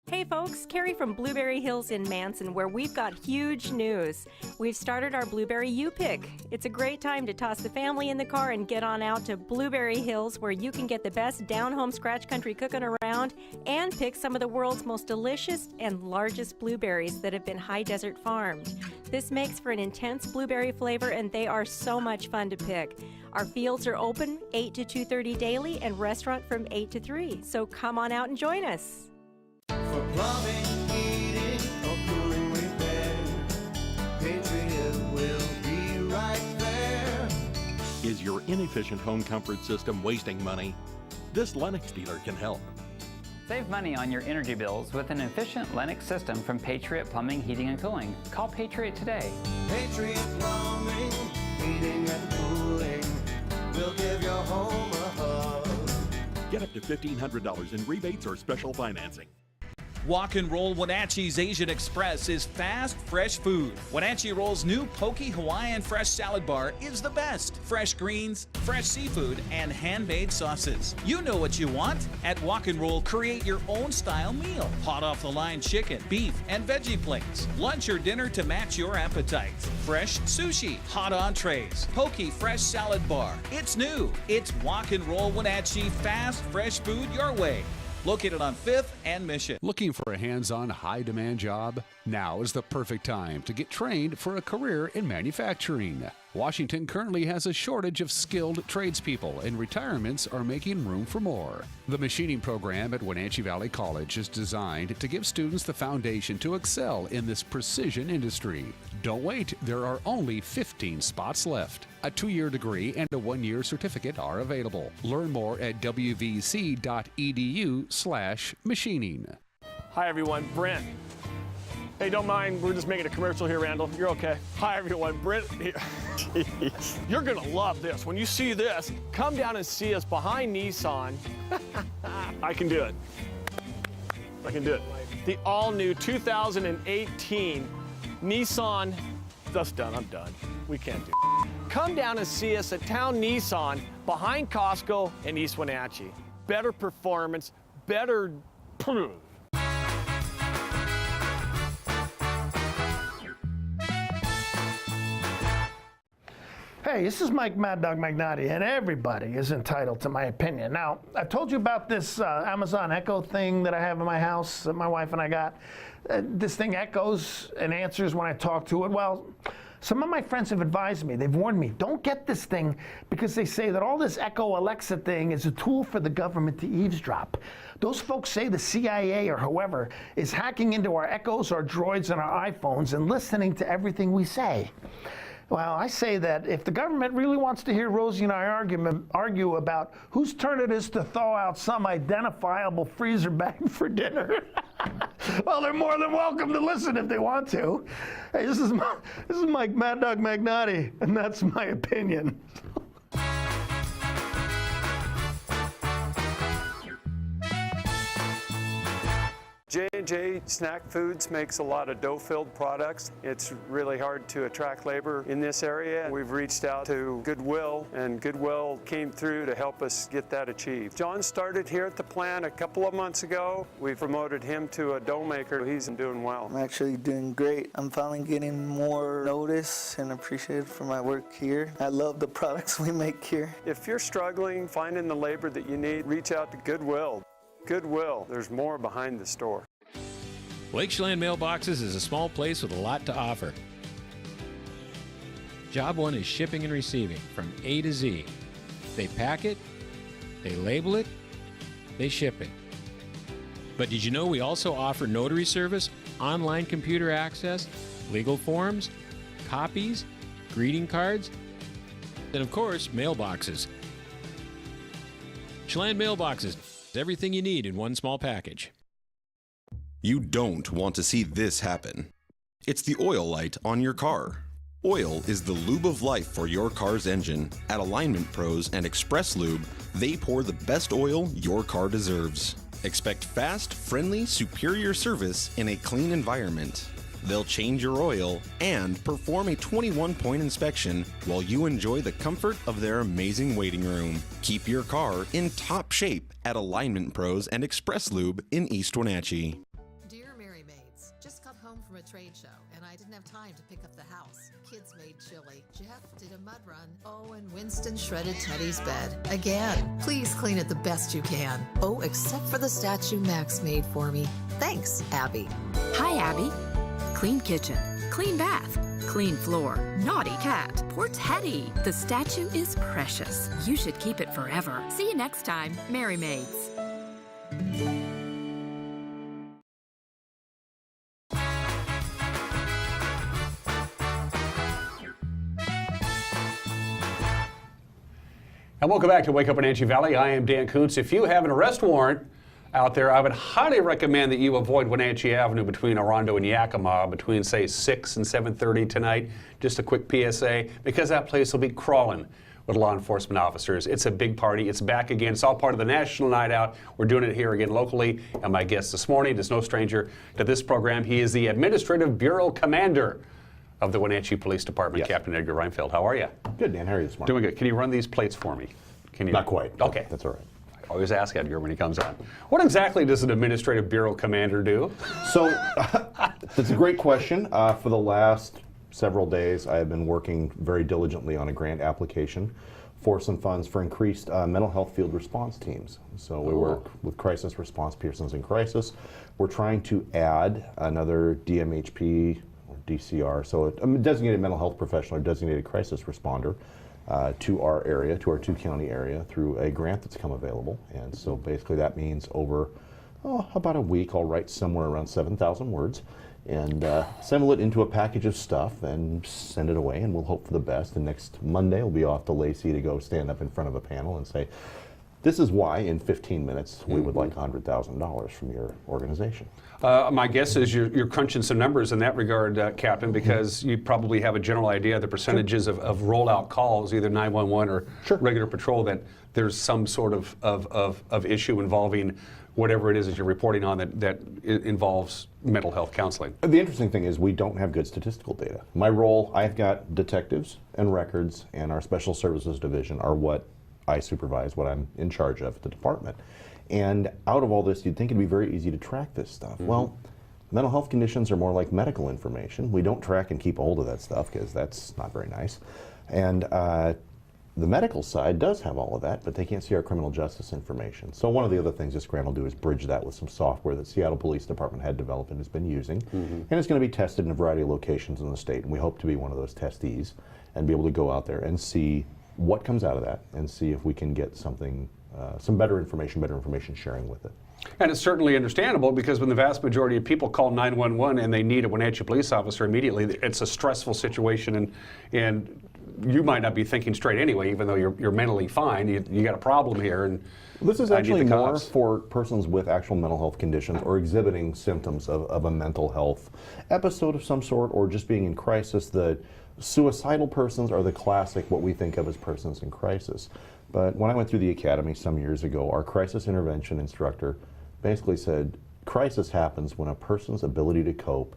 [SPEAKER 20] Hey folks, Carrie from Blueberry Hills in Manson, where we've got huge news. We've started our Blueberry U-Pick. It's a great time to toss the family in the car and get on out to Blueberry Hills, where you can get the best down-home scratch country cooking around and pick some of the world's most delicious and largest blueberries that have been high desert farmed. This makes for an intense blueberry flavor, and they are so much fun to pick. Our fields are open 8 to 2:30 daily and restaurant from 8 to 3, so come on out and join us.
[SPEAKER 21] For plumbing, heating, or cooling repair, Patriot will be right there.
[SPEAKER 22] Is your inefficient home comfort system wasting money? This Lennox dealer can help.
[SPEAKER 23] Save money on your energy bills with an efficient Lennox system from Patriot Plumbing, Heating, and Cooling. Call Patriot today.
[SPEAKER 21] Patriot Plumbing, Heating, and Cooling will give your home a hug.
[SPEAKER 22] Get up to $1,500 in rebates or special financing.
[SPEAKER 24] Walk and Roll Wenatchee's Asian Express is fast, fresh food. Wenatchee Roll's new Poke Hawaiian Fresh Salad Bar is the best. Fresh greens, fresh seafood, and hand-made sauces. You know what you want. At Walk and Roll, create your own style meal. Hot off-the-line chicken, beef, and veggie plates. Lunch or dinner to match your appetite. Fresh sushi, hot entrees, Poke Fresh Salad Bar. It's new. It's Walk and Roll Wenatchee, fast, fresh food your way. Located on 5th and Mission.
[SPEAKER 1] Looking for a hands-on, high-demand job? Now is the perfect time to get trained for a career in manufacturing. Washington currently has a shortage of skilled tradespeople, and retirements are making room for more. The machining program at Wenatchee Valley College is designed to give students the foundation to excel in this precision industry. Don't wait, there are only 15 spots left. A 2-year degree and a 1-year certificate are available. Learn more at wvc.edu/machining.
[SPEAKER 4] Hi everyone, Brent. Hey, don't mind, we're just making a commercial here, Randall. You're okay. Hi everyone, Brent here. You're gonna love this. When you see this, come down and see us behind Nissan. I can do it. I can do it. The all-new 2018 Nissan. That's done, I'm done. We can't do it. Come down and see us at Town Nissan behind Costco in East Wenatchee. Better performance, better.
[SPEAKER 18] Hey, this is Mike Mad Dog Magnotti, and everybody is entitled to my opinion. Now, I told you about this Amazon Echo thing that I have in my house that my wife and I got. This thing echoes and answers when I talk to it. Well, some of my friends have advised me, they've warned me, don't get this thing because they say that all this Echo Alexa thing is a tool for the government to eavesdrop. Those folks say the CIA or whoever is hacking into our Echoes, our droids, and our iPhones and listening to everything we say. Well, I say that if the government really wants to hear Rosie and I argue about whose turn it is to thaw out some identifiable freezer bag for dinner, well, they're more than welcome to listen if they want to. Hey, this is Mike Mad Dog Magnotti, and that's my opinion.
[SPEAKER 25] J&J Snack Foods makes a lot of dough-filled products. It's really hard to attract labor in this area. We've reached out to Goodwill, and Goodwill came through to help us get that achieved. John started here at the plant a couple of months ago. We promoted him to a dough maker. He's doing well.
[SPEAKER 26] I'm actually doing great. I'm finally getting more notice and appreciated for my work here. I love the products we make here.
[SPEAKER 25] If you're struggling finding the labor that you need, reach out to Goodwill. Goodwill, there's more behind the store.
[SPEAKER 27] Lakeland Mailboxes is a small place with a lot to offer. Job one is shipping and receiving from A to Z. They pack it, they label it, they ship it. But did you know we also offer notary service, online computer access, legal forms, copies, greeting cards, and of course, mailboxes. Schland Mailboxes. Everything you need in one small package.
[SPEAKER 2] You don't want to see this happen. It's the oil light on your car. Oil is the lube of life for your car's engine. At Alignment Pros and Express Lube, they pour the best oil your car deserves. Expect fast, friendly, superior service in a clean environment. They'll change your oil and perform a 21-point inspection while you enjoy the comfort of their amazing waiting room. Keep your car in top shape at Alignment Pros and Express Lube in East Wenatchee.
[SPEAKER 3] Dear Mary Maids, just got home from a trade show and I didn't have time to pick up the house. Kids made chili. Jeff did a mud run. Oh, and Winston shredded Teddy's bed. Again, please clean it the best you can. Oh, except for the statue Max made for me. Thanks, Abby.
[SPEAKER 6] Hi, Abby. Clean kitchen, clean bath, clean floor, naughty cat. Poor Teddy. The statue is precious. You should keep it forever. See you next time, Mary Maids.
[SPEAKER 1] And welcome back to Wake Up Wenatchee Valley. I am Dan Kuntz. If you have an arrest warrant out there, I would highly recommend that you avoid Wenatchee Avenue between Orondo and Yakima between, say, 6 and 7:30 tonight. Just a quick PSA, because that place will be crawling with law enforcement officers. It's a big party. It's back again. It's all part of the National Night Out. We're doing it here again locally. And my guest this morning is no stranger to this program. He is the Administrative Bureau Commander of the Wenatchee Police Department, yes. Captain Edgar Reinfeld. How are you?
[SPEAKER 7] Good, Dan. How are you this morning?
[SPEAKER 1] Doing good. Can you run these plates for me? Can you?
[SPEAKER 7] Not quite.
[SPEAKER 1] Okay.
[SPEAKER 7] That's all right.
[SPEAKER 1] I always ask Edgar when he comes on. What exactly does an Administrative Bureau Commander do?
[SPEAKER 7] So, that's a great question. For the last several days, I have been working very diligently on a grant application for some funds for increased mental health field response teams. So we work with crisis response persons in crisis. We're trying to add another DMHP or DCR, so a designated mental health professional or designated crisis responder to our area, to our two-county area, through a grant that's come available. And so basically that means over about a week I'll write somewhere around 7,000 words and assemble it into a package of stuff and send it away, and we'll hope for the best. And next Monday we'll be off to Lacey to go stand up in front of a panel and say, this is why in 15 minutes we would like $100,000 from your organization.
[SPEAKER 1] My guess is you're crunching some numbers in that regard, Captain, because you probably have a general idea of the percentages of rollout calls, either 911 or regular patrol, that there's some sort of issue involving whatever it is that you're reporting on that involves mental health counseling.
[SPEAKER 7] The interesting thing is we don't have good statistical data. My role, I've got detectives and records, and our Special Services Division are what I supervise, what I'm in charge of at the department. And out of all this, you'd think it'd be very easy to track this stuff. Well, mental health conditions are more like medical information. We don't track and keep a hold of that stuff because that's not very nice. And the medical side does have all of that, but they can't see our criminal justice information. So one of the other things this grant will do is bridge that with some software that Seattle Police Department had developed and has been using. And it's going to be tested in a variety of locations in the state, and we hope to be one of those testees and be able to go out there and see what comes out of that and see if we can get something, some better information sharing with it.
[SPEAKER 1] And it's certainly understandable, because when the vast majority of people call 911 and they need a Wenatchee police officer immediately, it's a stressful situation, and you might not be thinking straight anyway, even though you're mentally fine. You got a problem here. And
[SPEAKER 7] this is actually more for persons with actual mental health conditions or exhibiting symptoms of a mental health episode of some sort, or just being in crisis. The suicidal persons are the classic, what we think of as persons in crisis. But when I went through the academy some years ago, our crisis intervention instructor basically said, crisis happens when a person's ability to cope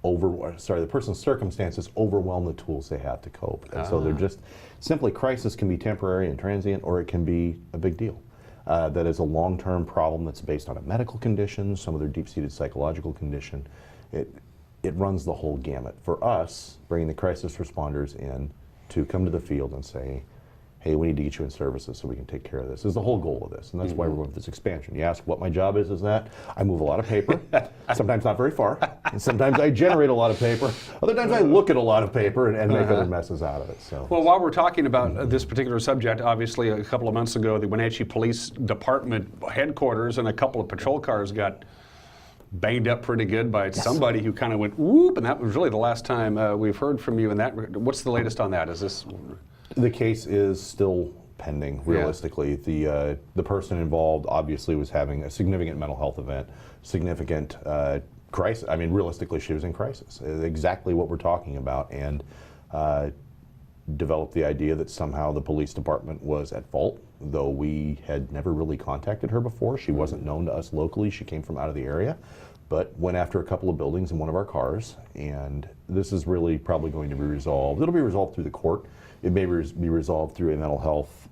[SPEAKER 7] the person's circumstances overwhelm the tools they have to cope. And so they're just simply, crisis can be temporary and transient, or it can be a big deal. That is a long-term problem that's based on a medical condition, some other deep-seated psychological condition. It runs the whole gamut. For us, bringing the crisis responders in to come to the field and say, hey, we need to get you in services so we can take care of this, is the whole goal of this. And that's why we're going with this expansion. You ask what my job is that I move a lot of paper, sometimes not very far, and sometimes I generate a lot of paper. Other times I look at a lot of paper and make other messes out of it. So.
[SPEAKER 1] Well, while we're talking about this particular subject, obviously a couple of months ago, the Wenatchee Police Department headquarters and a couple of patrol cars got banged up pretty good by somebody who kind of went whoop, and that was really the last time we've heard from you in that. What's the latest on that? Is this...
[SPEAKER 7] The case is still pending, realistically. The person involved obviously was having a significant mental health event, significant crisis. I mean, realistically, she was in crisis. Exactly what we're talking about, and developed the idea that somehow the police department was at fault, though we had never really contacted her before. She wasn't known to us locally. She came from out of the area, but went after a couple of buildings in one of our cars, and this is really probably going to be resolved. It'll be resolved through the court. It may be resolved through a mental health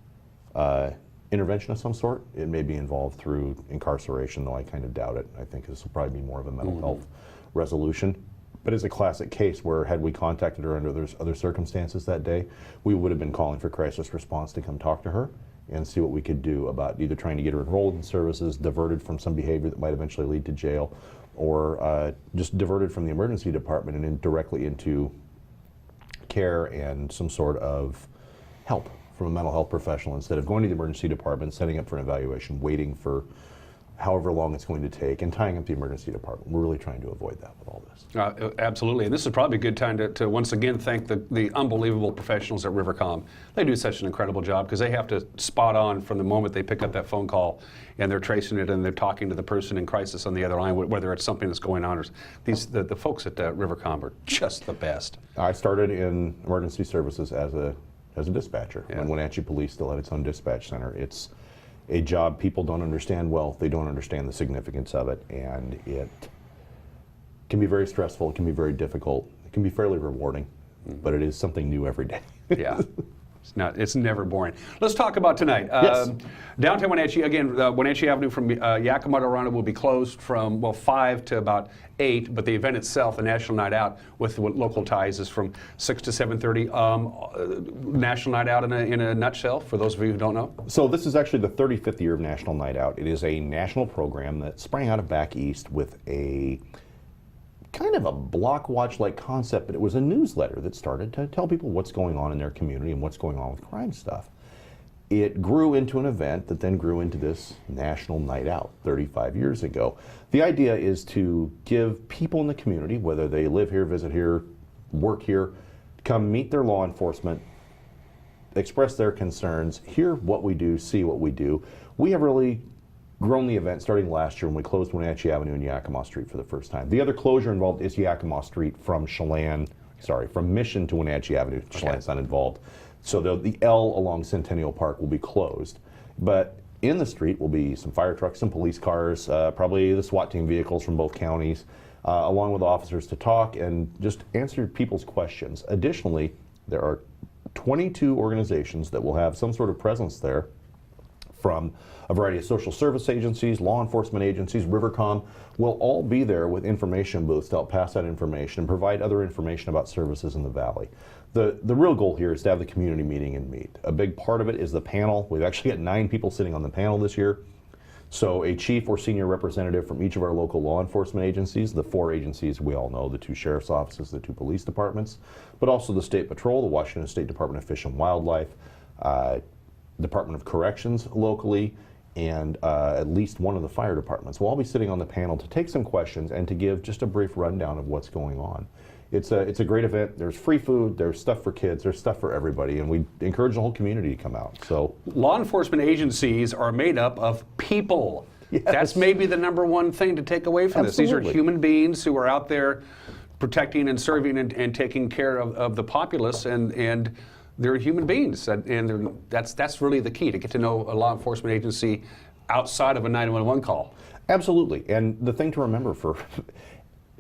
[SPEAKER 7] intervention of some sort. It may be involved through incarceration, though I kind of doubt it. I think this will probably be more of a mental health resolution. But it's a classic case where, had we contacted her under other circumstances that day, we would have been calling for crisis response to come talk to her and see what we could do about either trying to get her enrolled in services, diverted from some behavior that might eventually lead to jail, or just diverted from the emergency department and directly into care and some sort of help from a mental health professional, instead of going to the emergency department, setting up for an evaluation, waiting for however long it's going to take, and tying up the emergency department. We're really trying to avoid that with all this.
[SPEAKER 1] Absolutely, and this is probably a good time to once again thank the unbelievable professionals at Rivercom. They do such an incredible job, because they have to spot on from the moment they pick up that phone call, and they're tracing it, and they're talking to the person in crisis on the other line, whether it's something that's going on or the folks at Rivercom are just the best.
[SPEAKER 7] I started in emergency services as a dispatcher when Wenatchee Police still had its own dispatch center. It's a job people don't understand well. They don't understand the significance of it, and it can be very stressful. It can be very difficult. It can be fairly rewarding, but it is something new every day.
[SPEAKER 1] Yeah. It's never boring. Let's talk about tonight.
[SPEAKER 7] Yes.
[SPEAKER 1] Downtown Wenatchee, again, Wenatchee Avenue from Yakima to Arundel will be closed from, 5 to about 8, but the event itself, the National Night Out with local ties, is from 6 to 7:30. National Night Out in a nutshell, for those of you who don't know.
[SPEAKER 7] So this is actually the 35th year of National Night Out. It is a national program that sprang out of back east with a kind of a block watch-like concept, but it was a newsletter that started to tell people what's going on in their community and what's going on with crime stuff. It grew into an event that then grew into this National Night Out 35 years ago. The idea is to give people in the community, whether they live here, visit here, work here, come meet their law enforcement, express their concerns, hear what we do, see what we do. We have really grown the event starting last year when we closed Wenatchee Avenue and Yakima Street for the first time. The other closure involved is Yakima Street from Mission to Wenatchee Avenue. Chelan's not involved. So the L along Centennial Park will be closed. But in the street will be some fire trucks, some police cars, probably the SWAT team vehicles from both counties, along with officers to talk and just answer people's questions. Additionally, there are 22 organizations that will have some sort of presence there, from a variety of social service agencies, law enforcement agencies. Rivercom will all be there with information booths to help pass that information and provide other information about services in the valley. The real goal here is to have the community meeting and meet. A big part of it is the panel. We've actually got 9 people sitting on the panel this year. So a chief or senior representative from each of our local law enforcement agencies, the 4 agencies we all know, the 2 sheriff's offices, the 2 police departments, but also the State Patrol, the Washington State Department of Fish and Wildlife, Department of Corrections locally, and at least one of the fire departments. We'll all be sitting on the panel to take some questions and to give just a brief rundown of what's going on. It's a great event. There's free food, there's stuff for kids, there's stuff for everybody, and we encourage the whole community to come out. So
[SPEAKER 1] law enforcement agencies are made up of people.
[SPEAKER 7] Yes.
[SPEAKER 1] That's maybe the #1 thing to take away from this. These are human beings who are out there protecting and serving and taking care of the populace, and they're human beings, and that's really the key, to get to know a law enforcement agency outside of a 911 call.
[SPEAKER 7] Absolutely, and the thing to remember, for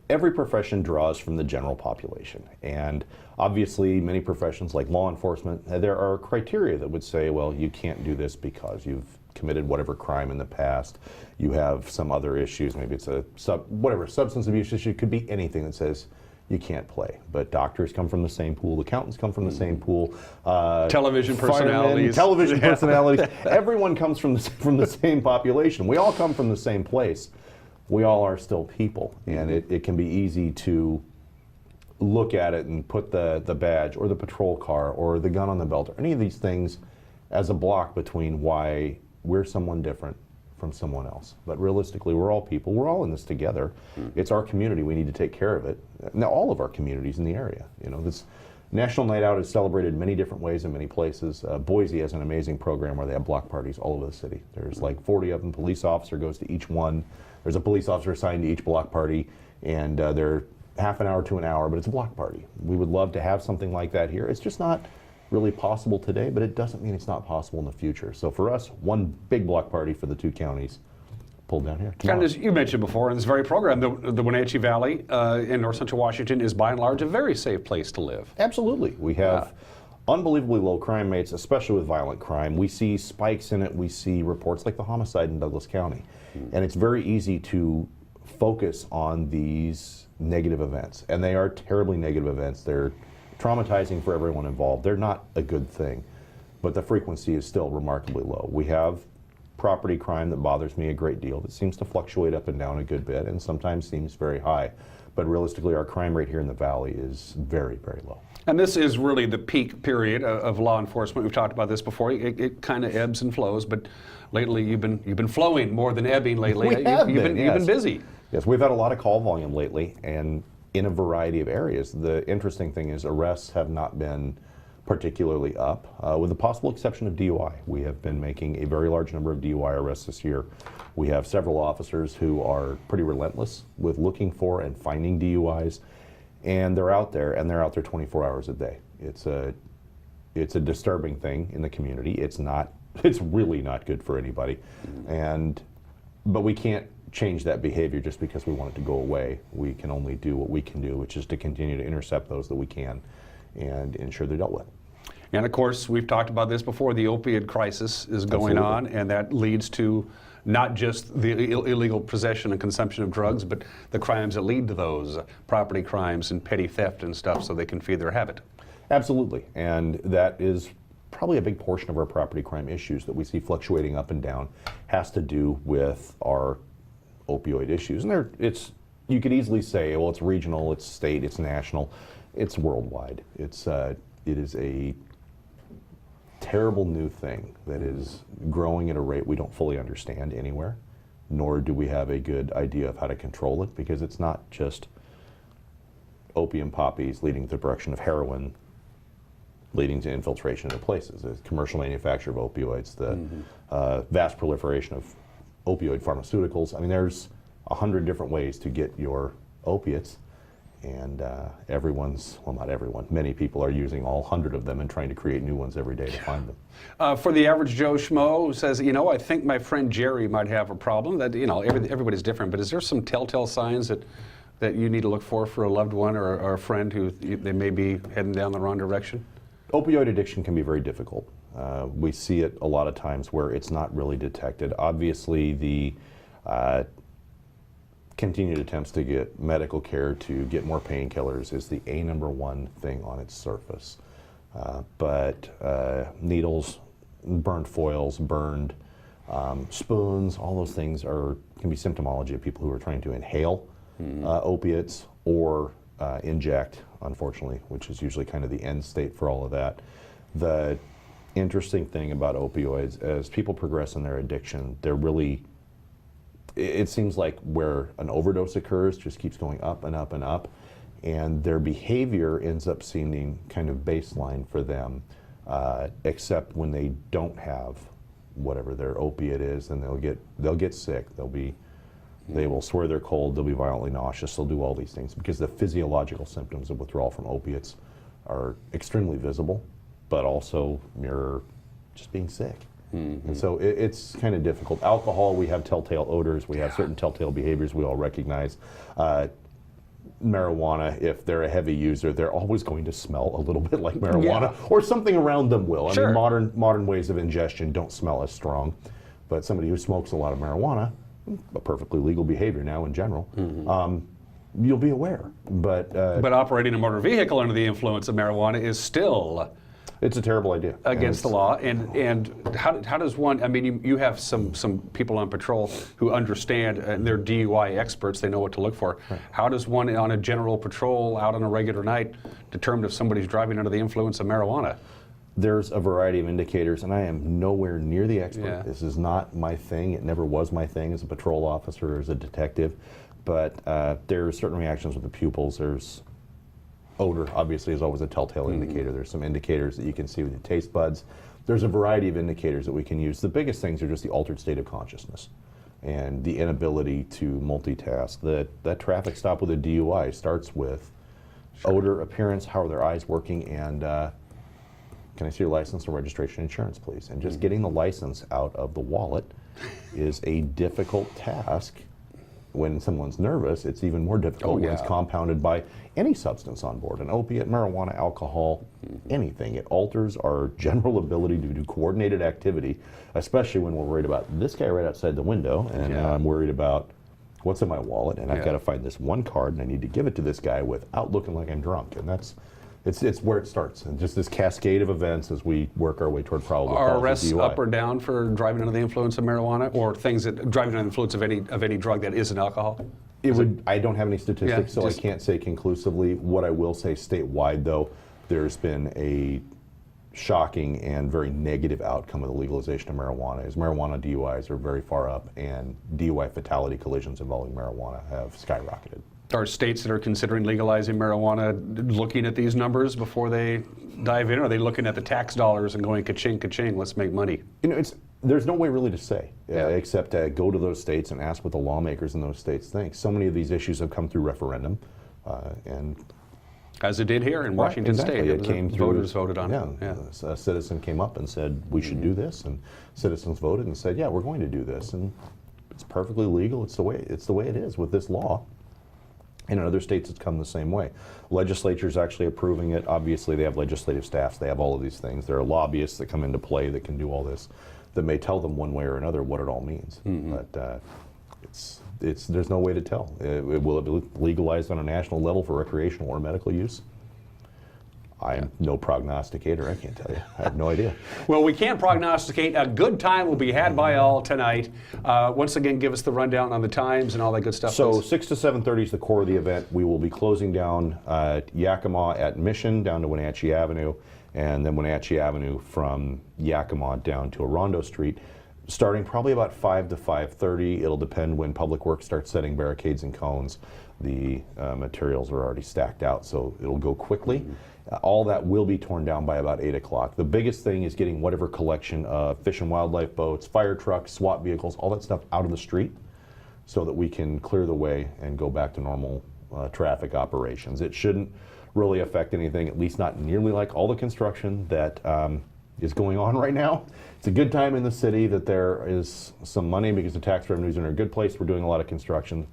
[SPEAKER 7] every profession draws from the general population, and obviously many professions like law enforcement, there are criteria that would say, well, you can't do this because you've committed whatever crime in the past, you have some other issues, maybe it's a substance abuse issue, it could be anything that says you can't play. But doctors come from the same pool, accountants come from the same pool,
[SPEAKER 1] television personalities,
[SPEAKER 7] everyone comes from the same population. We all come from the same place. We all are still people, and it can be easy to look at it and put the badge or the patrol car or the gun on the belt or any of these things as a block between why we're someone different from someone else. But realistically, we're all people. We're all in this together. It's our community. We need to take care of it. Now, all of our communities in the area. You know, National Night Out is celebrated many different ways in many places. Boise has an amazing program where they have block parties all over the city. There's like 40 of them. Police officer goes to each one. There's a police officer assigned to each block party, and they're half an hour to an hour, but it's a block party. We would love to have something like that here. It's just not really possible today, but it doesn't mean it's not possible in the future. So for us, one big block party for the 2 counties pulled down here tomorrow.
[SPEAKER 1] And as you mentioned before, in this very program, the Wenatchee Valley in north central Washington is by and large a very safe place to live.
[SPEAKER 7] Absolutely. We have unbelievably low crime rates, especially with violent crime. We see spikes in it. We see reports like the homicide in Douglas County. And it's very easy to focus on these negative events. And they are terribly negative events. They're traumatizing for everyone involved. They're not a good thing. But the frequency is still remarkably low. We have property crime that bothers me a great deal, that seems to fluctuate up and down a good bit and sometimes seems very high. But realistically, our crime rate here in the Valley is very, very low.
[SPEAKER 1] And this is really the peak period of law enforcement. We've talked about this before. It kind of ebbs and flows, but lately you've been flowing more than ebbing lately. You've been busy.
[SPEAKER 7] Yes, we've had a lot of call volume lately, and in a variety of areas. The interesting thing is arrests have not been particularly up, with the possible exception of DUI. We have been making a very large number of DUI arrests this year. We have several officers who are pretty relentless with looking for and finding DUIs, and they're out there 24 hours a day. It's a disturbing thing in the community. It's really not good for anybody. But we can't change that behavior just because we want it to go away. We can only do what we can do, which is to continue to intercept those that we can and ensure they're dealt with.
[SPEAKER 1] And of course, we've talked about this before, the opioid crisis is going on, and that leads to not just the illegal possession and consumption of drugs, but the crimes that lead to those, property crimes and petty theft and stuff, so they can feed their habit.
[SPEAKER 7] Absolutely, and that is probably a big portion of our property crime issues that we see fluctuating up and down, has to do with our opioid issues. And you could easily say, well, it's regional, it's state, it's national, it's worldwide. It is a terrible new thing that is growing at a rate we don't fully understand anywhere, nor do we have a good idea of how to control it, because it's not just opium poppies leading to the production of heroin, leading to infiltration into places. The commercial manufacture of opioids, the vast proliferation of opioid pharmaceuticals. I mean, there's 100 different ways to get your opiates, and not everyone, many people are using all 100 of them and trying to create new ones every day to find them.
[SPEAKER 1] For the average Joe Schmo who says, I think my friend Jerry might have a problem, that, everybody's different, but is there some telltale signs that you need to look for a loved one or a friend who they may be heading down the wrong direction?
[SPEAKER 7] Opioid addiction can be very difficult. We see it a lot of times where it's not really detected. Obviously, the continued attempts to get medical care, to get more painkillers, is the #1 thing on its surface. But needles, burned foils, burned spoons, all those things can be symptomology of people who are trying to inhale opiates or inject, unfortunately, which is usually kind of the end state for all of that. The interesting thing about opioids, as people progress in their addiction, it seems like where an overdose occurs just keeps going up and up and up, and their behavior ends up seeming kind of baseline for them, except when they don't have whatever their opiate is, and they'll get sick. They will swear they're cold, they'll be violently nauseous, they'll do all these things because the physiological symptoms of withdrawal from opiates are extremely visible, but also mirror just being sick. And so it's kind of difficult. Alcohol, we have telltale odors, we have certain telltale behaviors we all recognize. Marijuana, if they're a heavy user, they're always going to smell a little bit like marijuana, or something around them will. I mean, modern ways of ingestion don't smell as strong, but somebody who smokes a lot of marijuana, a perfectly legal behavior now in general, you'll be aware. But
[SPEAKER 1] operating a motor vehicle under the influence of marijuana is still...
[SPEAKER 7] It's a terrible idea.
[SPEAKER 1] Against the law. And how does one, I mean, you have some people on patrol who understand, and they're DUI experts, they know what to look for. Right. How does one on a general patrol out on a regular night determine if somebody's driving under the influence of marijuana?
[SPEAKER 7] There's a variety of indicators, and I am nowhere near the expert. Yeah. This is not my thing. It never was my thing as a patrol officer or as a detective. But there are certain reactions with the pupils. There's Odor, obviously, is always a telltale indicator. There's some indicators that you can see with your taste buds. There's a variety of indicators that we can use. The biggest things are just the altered state of consciousness and the inability to multitask. That traffic stop with a DUI starts with odor, appearance, how are their eyes working, and can I see your license and registration insurance, please? And just getting the license out of the wallet is a difficult task. When someone's nervous, it's even more difficult when it's compounded by any substance on board, an opiate, marijuana, alcohol, anything. It alters our general ability to do coordinated activity, especially when we're worried about this guy right outside the window, and I'm worried about what's in my wallet, and I've got to find this one card, and I need to give it to this guy without looking like I'm drunk. And it's where it starts, and just this cascade of events as we work our way toward probable cause.
[SPEAKER 1] Are arrests
[SPEAKER 7] DUI.
[SPEAKER 1] up or down for driving under the influence of marijuana, or things that driving under the influence of any drug that isn't alcohol?
[SPEAKER 7] I don't have any statistics, so I can't say conclusively. What I will say statewide, though, there's been a shocking and very negative outcome of the legalization of marijuana. As marijuana DUIs are very far up, and DUI fatality collisions involving marijuana have skyrocketed.
[SPEAKER 1] Are states that are considering legalizing marijuana looking at these numbers before they dive in? Or are they looking at the tax dollars and going ka-ching, ka-ching, let's make money?
[SPEAKER 7] You know, there's no way really to say, except go to those states and ask what the lawmakers in those states think. So many of these issues have come through referendum, and
[SPEAKER 1] as it did here in Washington State,
[SPEAKER 7] it came through.
[SPEAKER 1] Voters voted on it.
[SPEAKER 7] A citizen came up and said we should do this, and citizens voted and said, yeah, we're going to do this, and it's perfectly legal. It's the way it is with this law. And in other states, it's come the same way. Legislature's actually approving it. Obviously, they have legislative staffs. They have all of these things. There are lobbyists that come into play that can do all this, that may tell them one way or another what it all means. But there's no way to tell. Will it be legalized on a national level for recreational or medical use? I am no prognosticator, I can't tell you. I have no idea.
[SPEAKER 1] Well, we can't prognosticate. A good time will be had by all tonight. Once again, give us the rundown on the times and all that good stuff.
[SPEAKER 7] So
[SPEAKER 1] please.
[SPEAKER 7] 6 to 7:30 is the core of the event. We will be closing down Yakima at Mission down to Wenatchee Avenue, and then Wenatchee Avenue from Yakima down to Orondo Street, starting probably about 5 to 5:30. It'll depend when Public Works starts setting barricades and cones. The materials are already stacked out, so it'll go quickly. All that will be torn down by about 8 o'clock. The biggest thing is getting whatever collection of fish and wildlife boats, fire trucks, SWAT vehicles, all that stuff out of the street so that we can clear the way and go back to normal traffic operations. It shouldn't really affect anything, at least not nearly like all the construction that is going on right now. It's a good time in the city that there is some money because the tax revenues are in a good place. We're doing a lot of construction.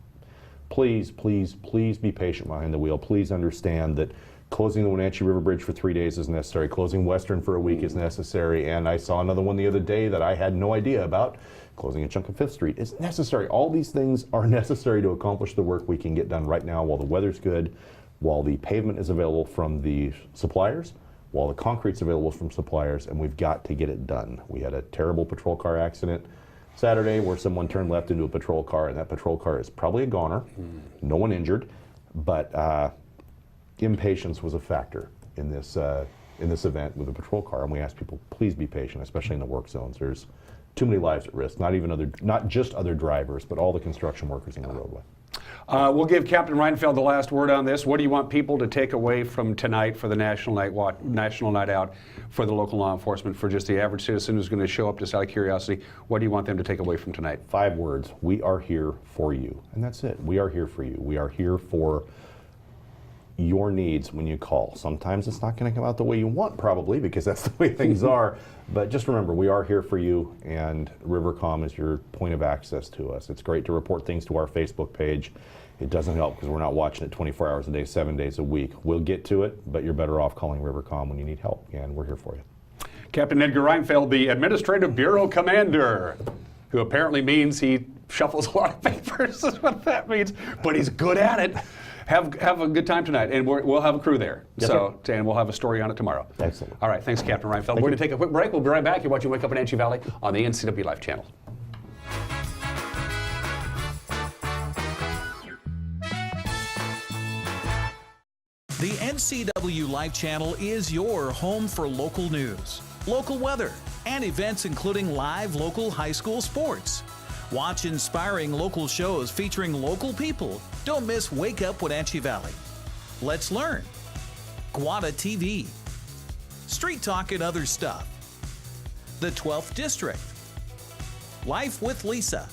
[SPEAKER 7] Please, please, please be patient behind the wheel. Please understand that closing the Wenatchee River Bridge for 3 days is necessary. Closing Western for a week is necessary. And I saw another one the other day that I had no idea about. Closing a chunk of 5th Street is necessary. All these things are necessary to accomplish the work we can get done right now while the weather's good, while the pavement is available from the suppliers, while the concrete's available from suppliers, and we've got to get it done. We had a terrible patrol car accident Saturday where someone turned left into a patrol car, and that patrol car is probably a goner. No one injured, but impatience was a factor in this event with the patrol car, and we asked people, please be patient, especially in the work zones. There's too many lives at risk, not just other drivers, but all the construction workers in the roadway.
[SPEAKER 1] We'll give Captain Reinfeld the last word on this. What do you want people to take away from tonight for the National Night Out for the local law enforcement, for just the average citizen who's going to show up just out of curiosity? What do you want them to take away from tonight?
[SPEAKER 7] 5 words. We are here for you. And that's it. We are here for you. We are here for your needs when you call. Sometimes it's not going to come out the way you want, probably, because that's the way things are. But just remember, we are here for you, and Rivercom is your point of access to us. It's great to report things to our Facebook page. It doesn't help because we're not watching it 24 hours a day, 7 days a week. We'll get to it, but you're better off calling Rivercom when you need help, and we're here for you.
[SPEAKER 1] Captain Edgar Reinfeld, the Administrative Bureau Commander, who apparently means he shuffles a lot of papers, is what that means, but he's good at it. Have a good time tonight, and we'll have a crew there.
[SPEAKER 7] Yes,
[SPEAKER 1] and we'll have a story on it tomorrow.
[SPEAKER 7] Excellent.
[SPEAKER 1] All right, thanks, Captain Reinfeld. We're going to take a quick break. We'll be right back. You're watching Wake Up Wenatchee Valley on the NCW Life channel.
[SPEAKER 24] The NCW Life channel is your home for local news, local weather, and events including live local high school sports. Watch inspiring local shows featuring local people. Don't miss Wake Up Wenatchee Valley. Let's learn. Guada TV, Street Talk and Other Stuff, the 12th District, Life with Lisa,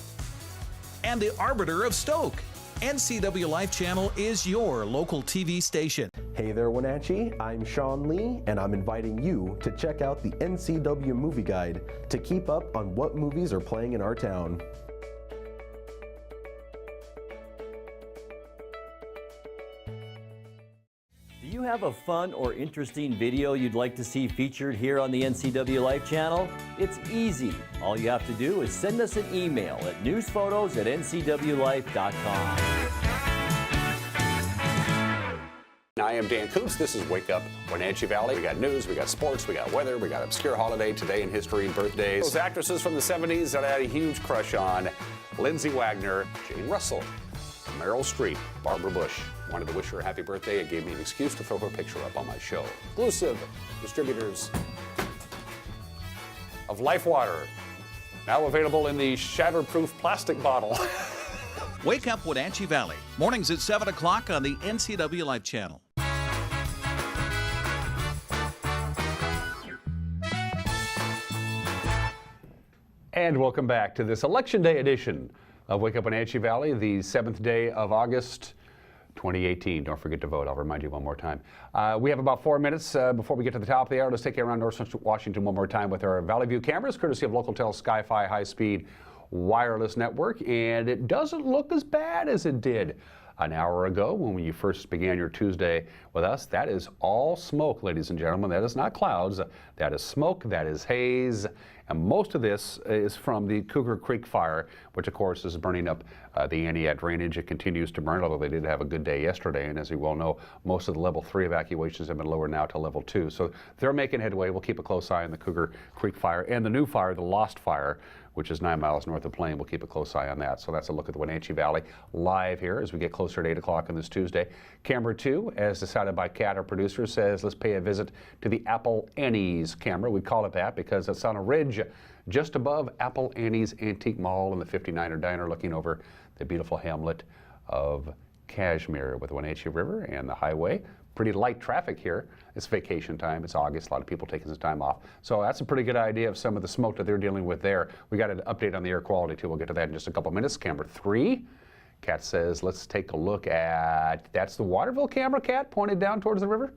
[SPEAKER 24] and the Arbiter of Stoke. NCW Life Channel is your local TV station.
[SPEAKER 8] Hey there, Wenatchee. I'm Sean Lee, and I'm inviting you to check out the NCW Movie Guide to keep up on what movies are playing in our town.
[SPEAKER 9] Do you have a fun or interesting video you'd like to see featured here on the NCW Life Channel? It's easy. All you have to do is send us an email at newsphotos@ncwlife.com.
[SPEAKER 1] I am Dan Kuntz. This is Wake Up Wenatchee Valley. We got news, we got sports, we got weather, we got obscure holiday, today in history and birthdays. Those actresses from the 70s that I had a huge crush on: Lindsay Wagner, Jane Russell, Meryl Streep, Barbara Bush. Wanted to wish her a happy birthday. It gave me an excuse to throw her picture up on my show. Exclusive distributors of Life Water, now available in the shatterproof plastic bottle.
[SPEAKER 24] Wake Up Wenatchee Valley, mornings at 7 o'clock on the NCW Life Channel.
[SPEAKER 1] And welcome back to this Election Day edition of Wake Up Wenatchee Valley, the 7th day of August 2018. Don't forget to vote. I'll remind you one more time. We have about 4 minutes before we get to the top of the hour. Let's take you around North Central Washington one more time with our Valley View cameras, courtesy of Localtel Sky-Fi high-speed wireless network. And it doesn't look as bad as it did an hour ago when you first began your Tuesday with us. That is all smoke, ladies and gentlemen. That is not clouds. That is smoke. That is haze. And most of this is from the Cougar Creek fire, which of course is burning up the Aniat drainage. It continues to burn, although they did have a good day yesterday. And as you well know, most of the level 3 evacuations have been lowered now to level 2. So they're making headway. We'll keep a close eye on the Cougar Creek fire and the new fire, the Lost Fire, which is 9 miles north of Plain. We'll keep a close eye on that. So that's a look at the Wenatchee Valley live here as we get closer to 8 o'clock on this Tuesday. Camera 2, as decided by Kat, our producer, says let's pay a visit to the Apple Annie's camera. We call it that because it's on a ridge just above Apple Annie's Antique Mall and the 59er Diner, looking over the beautiful hamlet of Cashmere with the Wenatchee River and the highway. Pretty light traffic here. It's vacation time. It's August. A lot of people taking some time off. So that's a pretty good idea of some of the smoke that they're dealing with there. We got an update on the air quality too. We'll get to that in just a couple minutes. Camera 3. Kat says, let's take a look at, that's the Waterville camera, Kat, pointed down towards the river.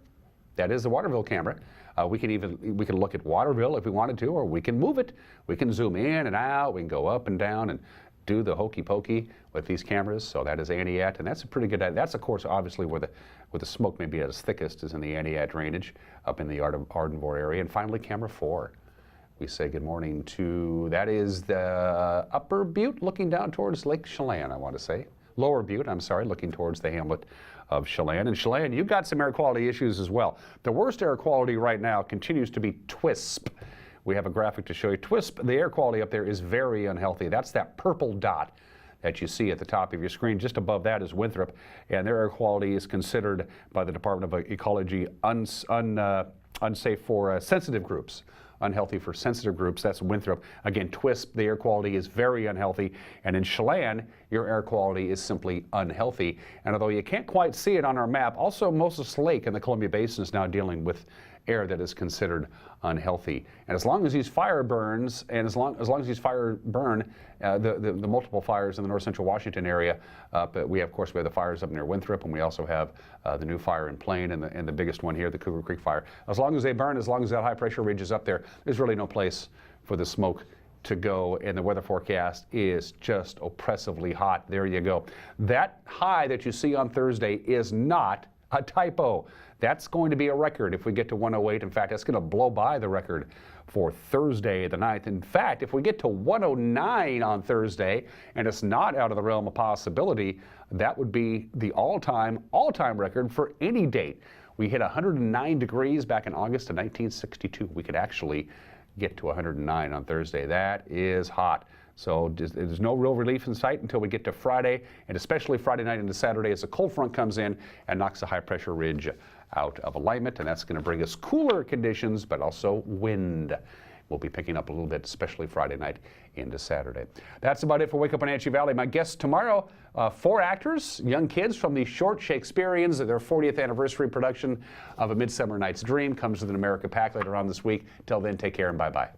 [SPEAKER 1] That is the Waterville camera. We can look at Waterville if we wanted to, or we can move it. We can zoom in and out. We can go up and down and do the hokey pokey with these cameras. So that is Aniat, and that's a pretty good. That's of course obviously where the smoke may be at its thickest is in the Aniat drainage up in the Ardenvore area. And finally, camera 4. We say good morning to, that is the Upper Butte looking down towards Lake Chelan, I want to say. Lower Butte, I'm sorry, looking towards the hamlet of Chelan. And Chelan, you've got some air quality issues as well. The worst air quality right now continues to be TWISP. We have a graphic to show you. TWISP, the air quality up there is very unhealthy. That's that purple dot that you see at the top of your screen. Just above that is Winthrop, and their air quality is considered by the Department of Ecology unsafe for sensitive groups. Unhealthy for sensitive groups. That's Winthrop. Again, TWISP, the air quality is very unhealthy. And in Chelan, your air quality is simply unhealthy. And although you can't quite see it on our map, also Moses Lake in the Columbia Basin is now dealing with air that is considered unhealthy. And as long as these fire burns, and as long as these fire burn, the multiple fires in the north central Washington area, we have the fires up near Winthrop, and we also have the new fire in Plain, and the biggest one here, the Cougar Creek fire. As long as they burn, as long as that high pressure ridge is up there, there's really no place for the smoke to go, and the weather forecast is just oppressively hot. There you go. That high that you see on Thursday is not a typo. That's going to be a record if we get to 108. In fact, that's going to blow by the record for Thursday the 9th. In fact, if we get to 109 on Thursday, and it's not out of the realm of possibility, that would be the all-time record for any date. We hit 109 degrees back in August of 1962. We could actually get to 109 on Thursday. That is hot. So there's no real relief in sight until we get to Friday, and especially Friday night into Saturday as the cold front comes in and knocks the high pressure ridge out of alignment, and that's going to bring us cooler conditions, but also wind. We'll be picking up a little bit, especially Friday night into Saturday. That's about it for Wake Up Wenatchee Valley. My guests tomorrow, 4 actors, young kids from the short Shakespeareans. Their 40th anniversary production of A Midsummer Night's Dream comes with an America Pack later on this week. Till then, take care and bye-bye.